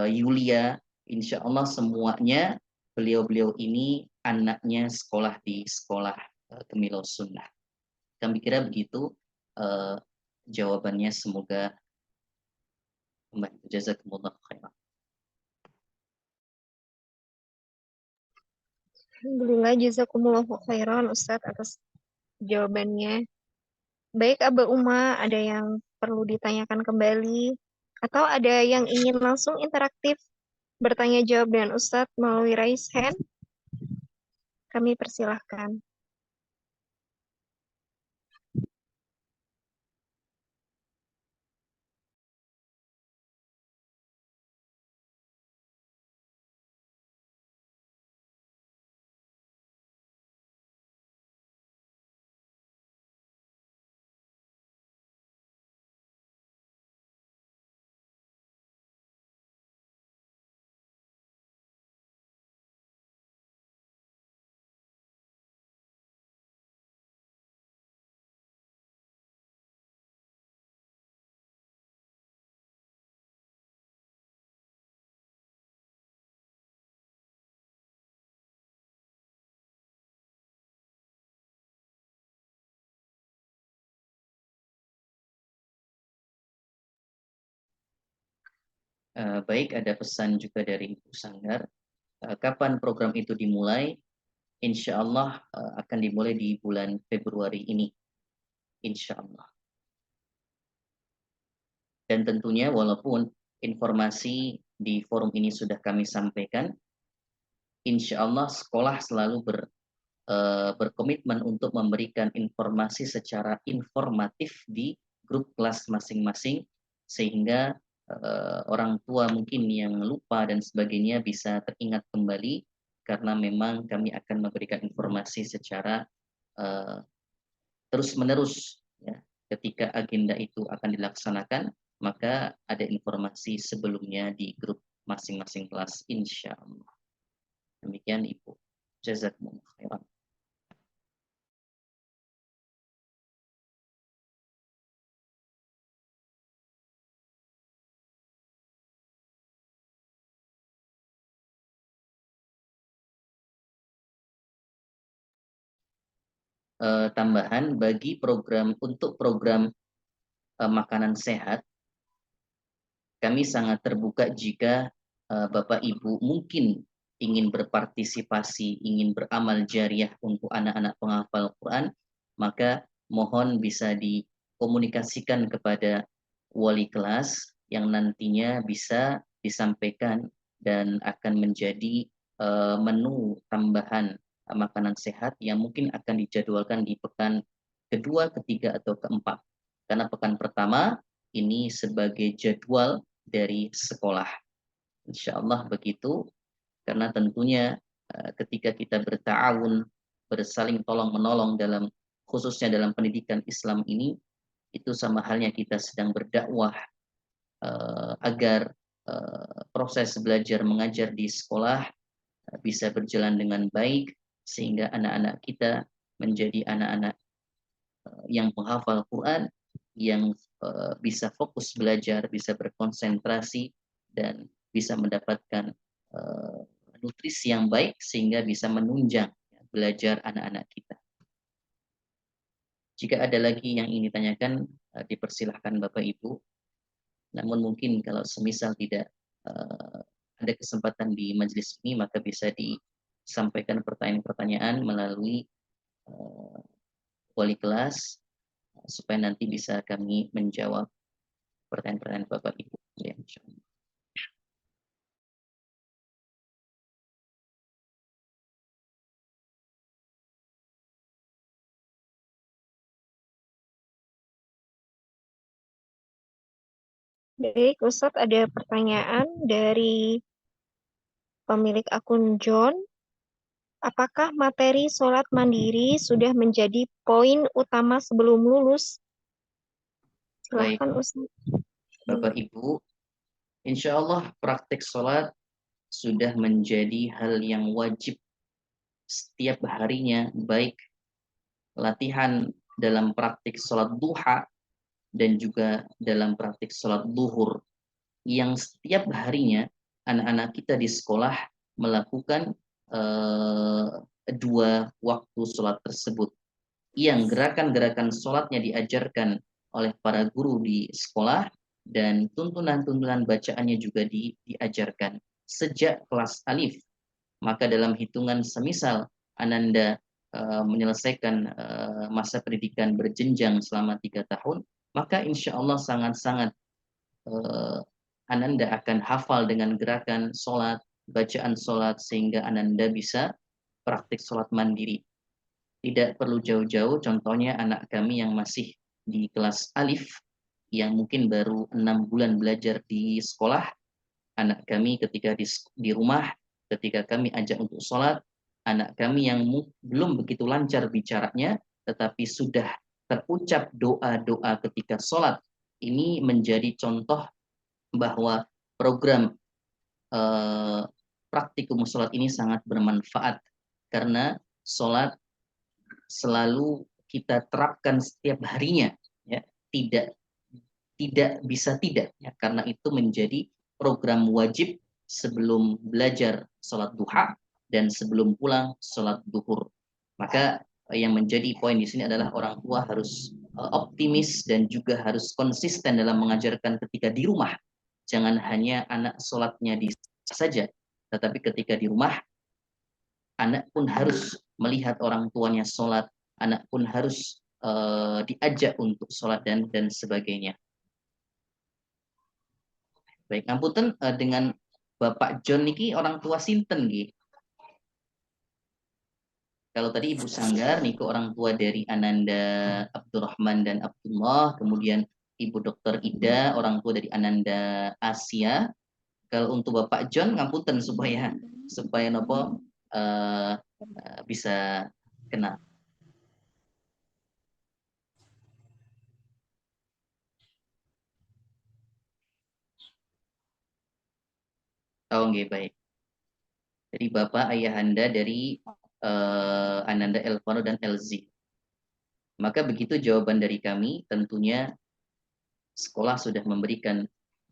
Yulia. Insya Allah semuanya beliau-beliau ini anaknya sekolah di sekolah Kemilau Sunnah. Kami kira begitu jawabannya, semoga membantu. Jazakumullah khairan. Alhamdulillah, jazakumullahu khairan Ustadz atas jawabannya. Baik, Aba Uma, ada yang perlu ditanyakan kembali? Atau ada yang ingin langsung interaktif bertanya jawab dengan Ustadz melalui raise hand? Kami persilahkan. Baik, ada pesan juga dari Ibu Sanggar. Kapan program itu dimulai? Insya Allah akan dimulai di bulan Februari ini. Insya Allah. Dan tentunya walaupun informasi di forum ini sudah kami sampaikan, insya Allah sekolah selalu berkomitmen untuk memberikan informasi secara informatif di grup kelas masing-masing, sehingga orang tua mungkin yang lupa dan sebagainya bisa teringat kembali, karena memang kami akan memberikan informasi secara terus-menerus ya. Ketika agenda itu akan dilaksanakan, maka ada informasi sebelumnya di grup masing-masing kelas insya Allah. Demikian Ibu. Jazakumullah khairan. Tambahan bagi program makanan sehat, kami sangat terbuka jika Bapak Ibu mungkin ingin berpartisipasi, ingin beramal jariah untuk anak-anak penghafal Quran, maka mohon bisa dikomunikasikan kepada wali kelas yang nantinya bisa disampaikan dan akan menjadi menu tambahan makanan sehat yang mungkin akan dijadwalkan di pekan kedua, ketiga, atau keempat. Karena pekan pertama ini sebagai jadwal dari sekolah. Insya Allah begitu, karena tentunya ketika kita berta'awun, bersaling tolong-menolong dalam khususnya dalam pendidikan Islam ini, itu sama halnya kita sedang berdakwah agar proses belajar mengajar di sekolah bisa berjalan dengan baik, sehingga anak-anak kita menjadi anak-anak yang penghafal Quran, yang bisa fokus belajar, bisa berkonsentrasi, dan bisa mendapatkan nutrisi yang baik, sehingga bisa menunjang belajar anak-anak kita. Jika ada lagi yang ingin ditanyakan, dipersilahkan Bapak Ibu. Namun mungkin kalau semisal tidak ada kesempatan di majelis ini, maka bisa disampaikan pertanyaan-pertanyaan melalui wali kelas, supaya nanti bisa kami menjawab pertanyaan-pertanyaan Bapak Ibu. Ya, insyaallah. Baik, Ustadz, ada pertanyaan dari pemilik akun John. Apakah materi sholat mandiri sudah menjadi poin utama sebelum lulus? Baik, Silahkan, Ustadz. Bapak Ibu, insya Allah praktik sholat sudah menjadi hal yang wajib setiap harinya, baik latihan dalam praktik sholat duha dan juga dalam praktik sholat duhur, yang setiap harinya anak-anak kita di sekolah melakukan dua waktu sholat tersebut, yang gerakan-gerakan sholatnya diajarkan oleh para guru di sekolah, dan tuntunan-tuntunan bacaannya juga diajarkan sejak kelas alif. Maka dalam hitungan semisal Ananda menyelesaikan masa pendidikan berjenjang selama 3 tahun, maka insya Allah sangat-sangat Ananda akan hafal dengan gerakan sholat, bacaan sholat, sehingga Ananda bisa praktik sholat mandiri. Tidak perlu jauh-jauh, contohnya anak kami yang masih di kelas alif, yang mungkin baru 6 bulan belajar di sekolah, anak kami ketika di rumah, ketika kami ajak untuk sholat, anak kami yang belum begitu lancar bicaranya, tetapi sudah terucap doa-doa ketika sholat, ini menjadi contoh bahwa program praktikum sholat ini sangat bermanfaat, karena sholat selalu kita terapkan setiap harinya, ya, tidak bisa tidak, ya, karena itu menjadi program wajib sebelum belajar sholat duha dan sebelum pulang sholat duhur. Maka yang menjadi poin di sini adalah orang tua harus optimis dan juga harus konsisten dalam mengajarkan ketika di rumah. Jangan hanya anak sholatnya di saja, tetapi ketika di rumah anak pun harus melihat orang tuanya sholat, anak pun harus diajak untuk sholat dan sebagainya. Baik, ngapunten dengan Bapak John niki orang tua sinten nggih? Kalau tadi Ibu Sanggar niku orang tua dari Ananda Abdurrahman dan Abdullah, kemudian Ibu Dr. Ida orang tua dari Ananda Asia. Kalau untuk Bapak John ngapunten supaya nopo bisa kenal. Oh, nggih, baik. Jadi Bapak ayahanda dari Ananda Elvano dan Elzi. Maka begitu jawaban dari kami, tentunya sekolah sudah memberikan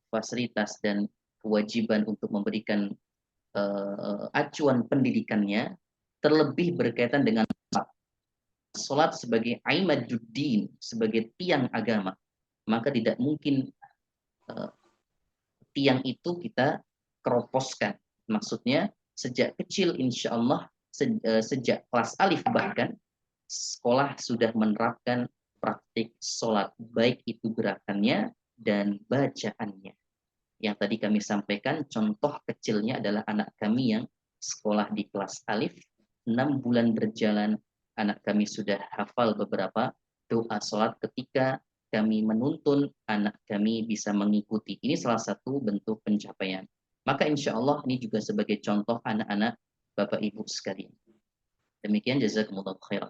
fasilitas dan kewajiban untuk memberikan acuan pendidikannya, terlebih berkaitan dengan sholat sebagai aimaduddin, sebagai tiang agama. Maka tidak mungkin tiang itu kita keroposkan. Maksudnya sejak kecil insya Allah, sejak kelas alif bahkan, sekolah sudah menerapkan praktik sholat, baik itu gerakannya dan bacaannya. Yang tadi kami sampaikan, contoh kecilnya adalah anak kami yang sekolah di kelas alif, 6 bulan berjalan, anak kami sudah hafal beberapa doa sholat ketika kami menuntun anak kami bisa mengikuti. Ini salah satu bentuk pencapaian. Maka insya Allah ini juga sebagai contoh anak-anak Bapak Ibu sekalian. Demikian, jazakumullah khairan.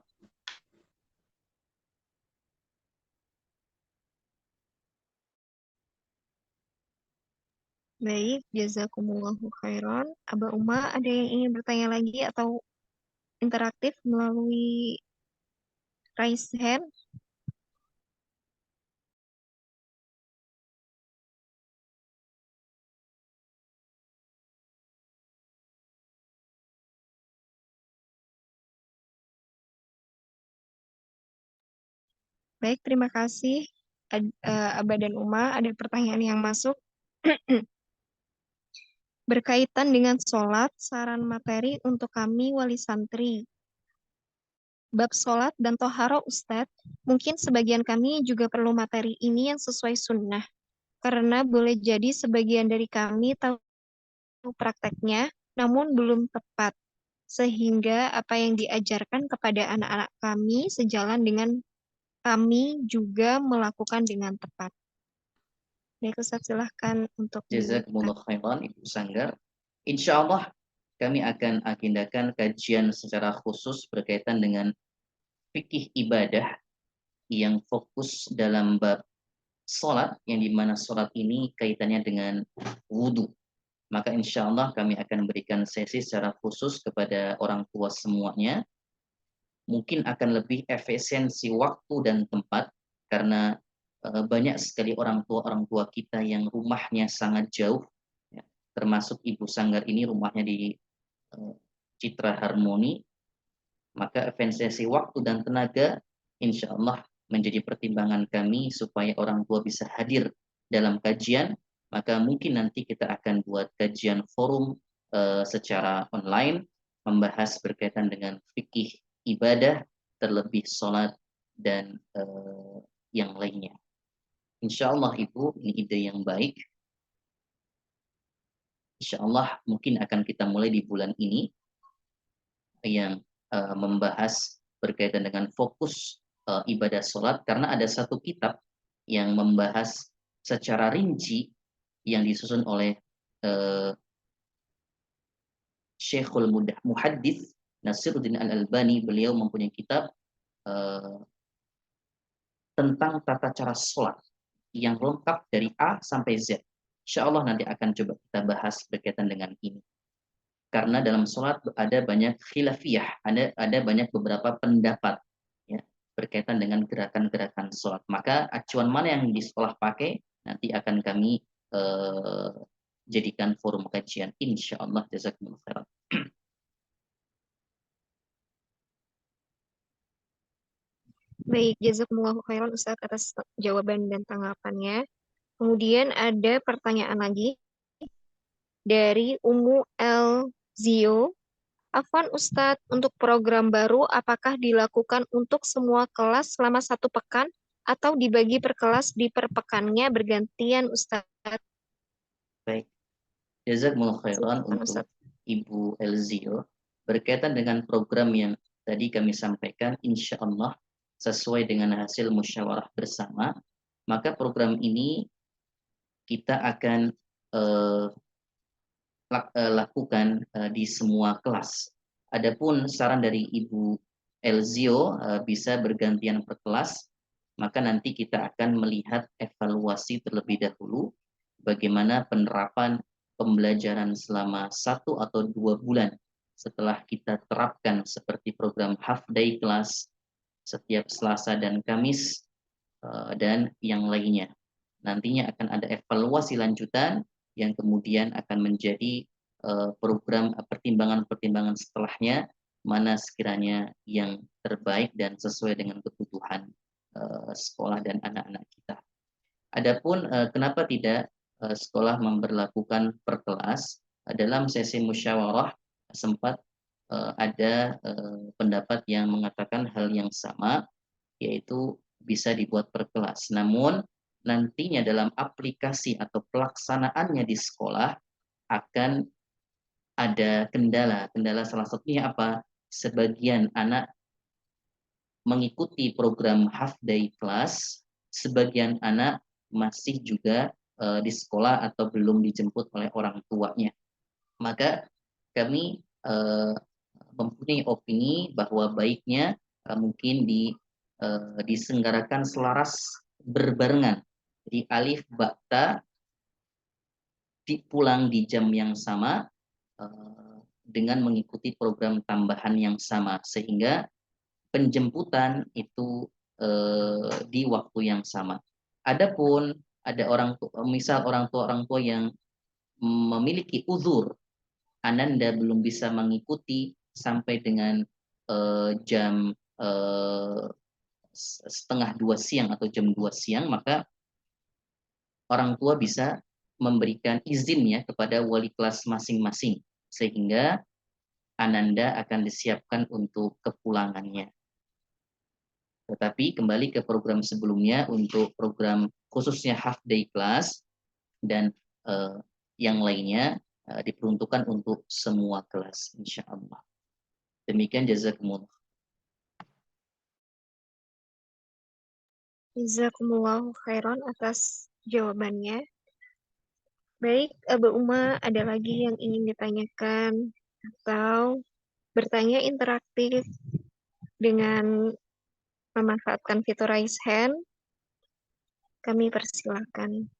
Baik, jazakumullahu khairan. Aba Uma, ada yang ingin bertanya lagi atau interaktif melalui raise hand? Baik, terima kasih Aba dan Uma. Ada pertanyaan yang masuk. Berkaitan dengan sholat, saran materi untuk kami wali santri. Bab sholat dan toharo Ustadz, mungkin sebagian kami juga perlu materi ini yang sesuai sunnah. Karena boleh jadi sebagian dari kami tahu prakteknya, namun belum tepat. Sehingga apa yang diajarkan kepada anak-anak kami sejalan dengan kami juga melakukan dengan tepat. Baik Ustadz, silahkan untuk Jazakumullah khairan Ibu Sanggar. Insya Allah kami akan agendakan kajian secara khusus berkaitan dengan fikih ibadah yang fokus dalam bab sholat, yang dimana sholat ini kaitannya dengan wudhu. Maka insya Allah kami akan berikan sesi secara khusus kepada orang tua semuanya. Mungkin akan lebih efisiensi waktu dan tempat, karena banyak sekali orang tua kita yang rumahnya sangat jauh, ya. Termasuk Ibu Sanggar ini rumahnya di Citra Harmoni. Maka efisiensi waktu dan tenaga insya Allah menjadi pertimbangan kami supaya orang tua bisa hadir dalam kajian. Maka mungkin nanti kita akan buat kajian forum secara online, membahas berkaitan dengan fikih ibadah, terlebih sholat dan yang lainnya. Insya Allah Ibu, ini ide yang baik. Insya Allah mungkin akan kita mulai di bulan ini, yang membahas berkaitan dengan fokus ibadah sholat, karena ada satu kitab yang membahas secara rinci yang disusun oleh Syekhul Muhaddits Nasiruddin Al-Albani. Beliau mempunyai kitab tentang tata cara sholat yang lengkap dari A sampai Z. Insya Allah nanti akan coba kita bahas berkaitan dengan ini. Karena dalam sholat ada banyak khilafiyah, ada banyak beberapa pendapat, ya, berkaitan dengan gerakan-gerakan sholat. Maka acuan mana yang di sekolah pakai, nanti akan kami jadikan forum kajian. Insya Allah. Jazakumullah khairan. Baik, jazakumullahu khairan Ustadz atas jawaban dan tanggapannya. Kemudian ada pertanyaan lagi dari Umu El Zio. Afwan Ustadz, untuk program baru apakah dilakukan untuk semua kelas selama 1 pekan atau dibagi per kelas di per pekannya bergantian Ustadz? Baik. Jazakumullah khairan Silakan, untuk Ustadz. Ibu Elzio. Berkaitan dengan program yang tadi kami sampaikan, insya Allah sesuai dengan hasil musyawarah bersama, maka program ini kita akan lakukan di semua kelas. Adapun saran dari Ibu Elzio bisa bergantian per kelas, maka nanti kita akan melihat evaluasi terlebih dahulu bagaimana penerapan pembelajaran selama 1 atau 2 bulan setelah kita terapkan seperti program half day class setiap Selasa dan Kamis dan yang lainnya. Nantinya akan ada evaluasi lanjutan yang kemudian akan menjadi program pertimbangan-pertimbangan setelahnya, mana sekiranya yang terbaik dan sesuai dengan kebutuhan sekolah dan anak-anak kita. Adapun kenapa tidak sekolah memberlakukan per kelas, dalam sesi musyawarah sempat ada pendapat yang mengatakan hal yang sama, yaitu bisa dibuat per kelas. Namun nantinya dalam aplikasi atau pelaksanaannya di sekolah akan ada kendala. Kendala salah satunya apa? sebagian anak mengikuti program half day class, sebagian anak masih juga di sekolah atau belum dijemput oleh orang tuanya. Maka kami mempunyai opini bahwa baiknya mungkin diselenggarakan selaras berbarengan. Jadi alif bakta pulang di jam yang sama dengan mengikuti program tambahan yang sama, sehingga penjemputan itu di waktu yang sama. Adapun ada misal orang tua yang memiliki uzur, Ananda belum bisa mengikuti sampai dengan jam setengah 2 siang atau jam 2 siang, maka orang tua bisa memberikan izin ya kepada wali kelas masing-masing, sehingga Ananda akan disiapkan untuk kepulangannya. Tetapi kembali ke program sebelumnya, untuk program khususnya half day class dan yang lainnya diperuntukkan untuk semua kelas, insya Allah. Demikian, jazakumullah. Jazakumullahu khairan atas jawabannya. Baik, Aba Uma, ada lagi yang ingin ditanyakan atau bertanya interaktif dengan memanfaatkan fitur raise hand? Kami persilahkan.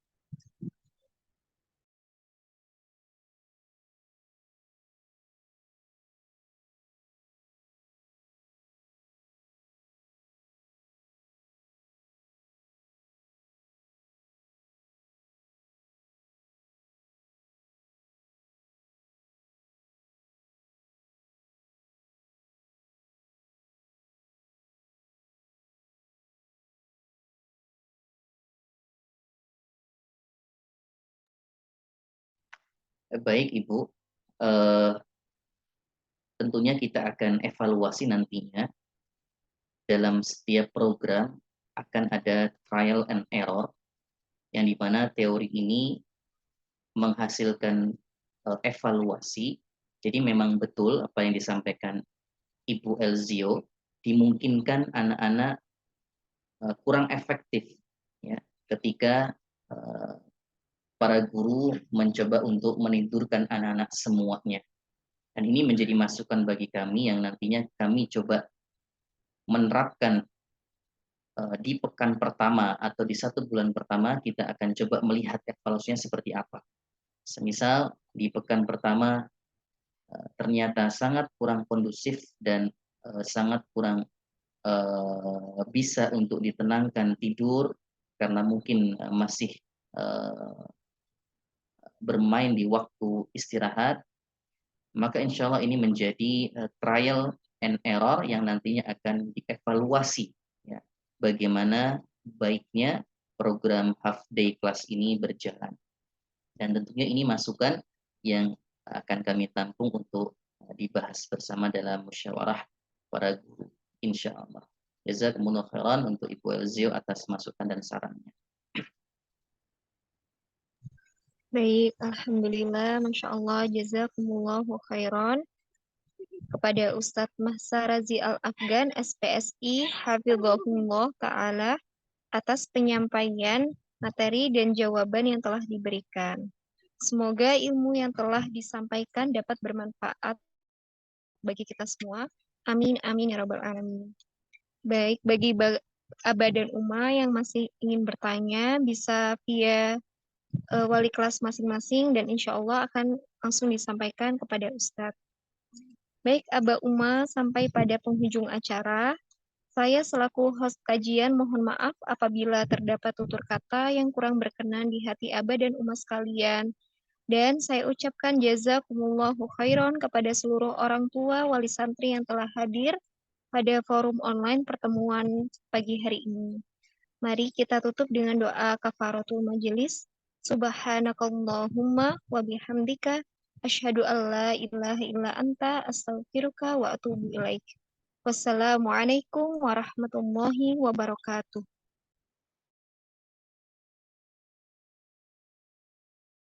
Baik Ibu, tentunya kita akan evaluasi nantinya. Dalam setiap program akan ada trial and error, yang dimana teori ini menghasilkan evaluasi. Jadi memang betul apa yang disampaikan Ibu Elzio, dimungkinkan anak-anak kurang efektif ya ketika para guru mencoba untuk menidurkan anak-anak semuanya. Dan ini menjadi masukan bagi kami yang nantinya kami coba menerapkan di pekan pertama atau di 1 bulan pertama. Kita akan coba melihat evaluasinya seperti apa. Semisal di pekan pertama ternyata sangat kurang kondusif dan sangat kurang bisa untuk ditenangkan tidur karena mungkin masih bermain di waktu istirahat, maka insya Allah ini menjadi trial and error yang nantinya akan dievaluasi ya, bagaimana baiknya program half day class ini berjalan. Dan tentunya ini masukan yang akan kami tampung untuk dibahas bersama dalam musyawarah para guru, insya Allah. Jazakumullah khairan untuk Ibu Elzio atas masukan dan sarannya. Baik, Alhamdulillah, Masya Allah, jazakumullahu khairan. Kepada Ustadz Mahsa Razi Al-Afgan, SPSI, Hafizahullah Ta'ala, atas penyampaian materi dan jawaban yang telah diberikan. Semoga ilmu yang telah disampaikan dapat bermanfaat bagi kita semua. Amin, amin, ya rabbal alamin. Baik, bagi Aba dan Uma yang masih ingin bertanya, bisa via wali kelas masing-masing dan insya Allah akan langsung disampaikan kepada Ustadz. Baik, Aba Uma, sampai pada penghujung acara. Saya selaku host kajian mohon maaf apabila terdapat tutur kata yang kurang berkenan di hati Aba dan Uma sekalian. Dan saya ucapkan jazakumullahu khairan kepada seluruh orang tua wali santri yang telah hadir pada forum online pertemuan pagi hari ini. Mari kita tutup dengan doa kafaratul majelis. Subhanakallahumma wa bihamdika asyhadu an la ilaha illa anta astaghfiruka wa atubu ilaik. Wassalamualaikum warahmatullahi wabarakatuh.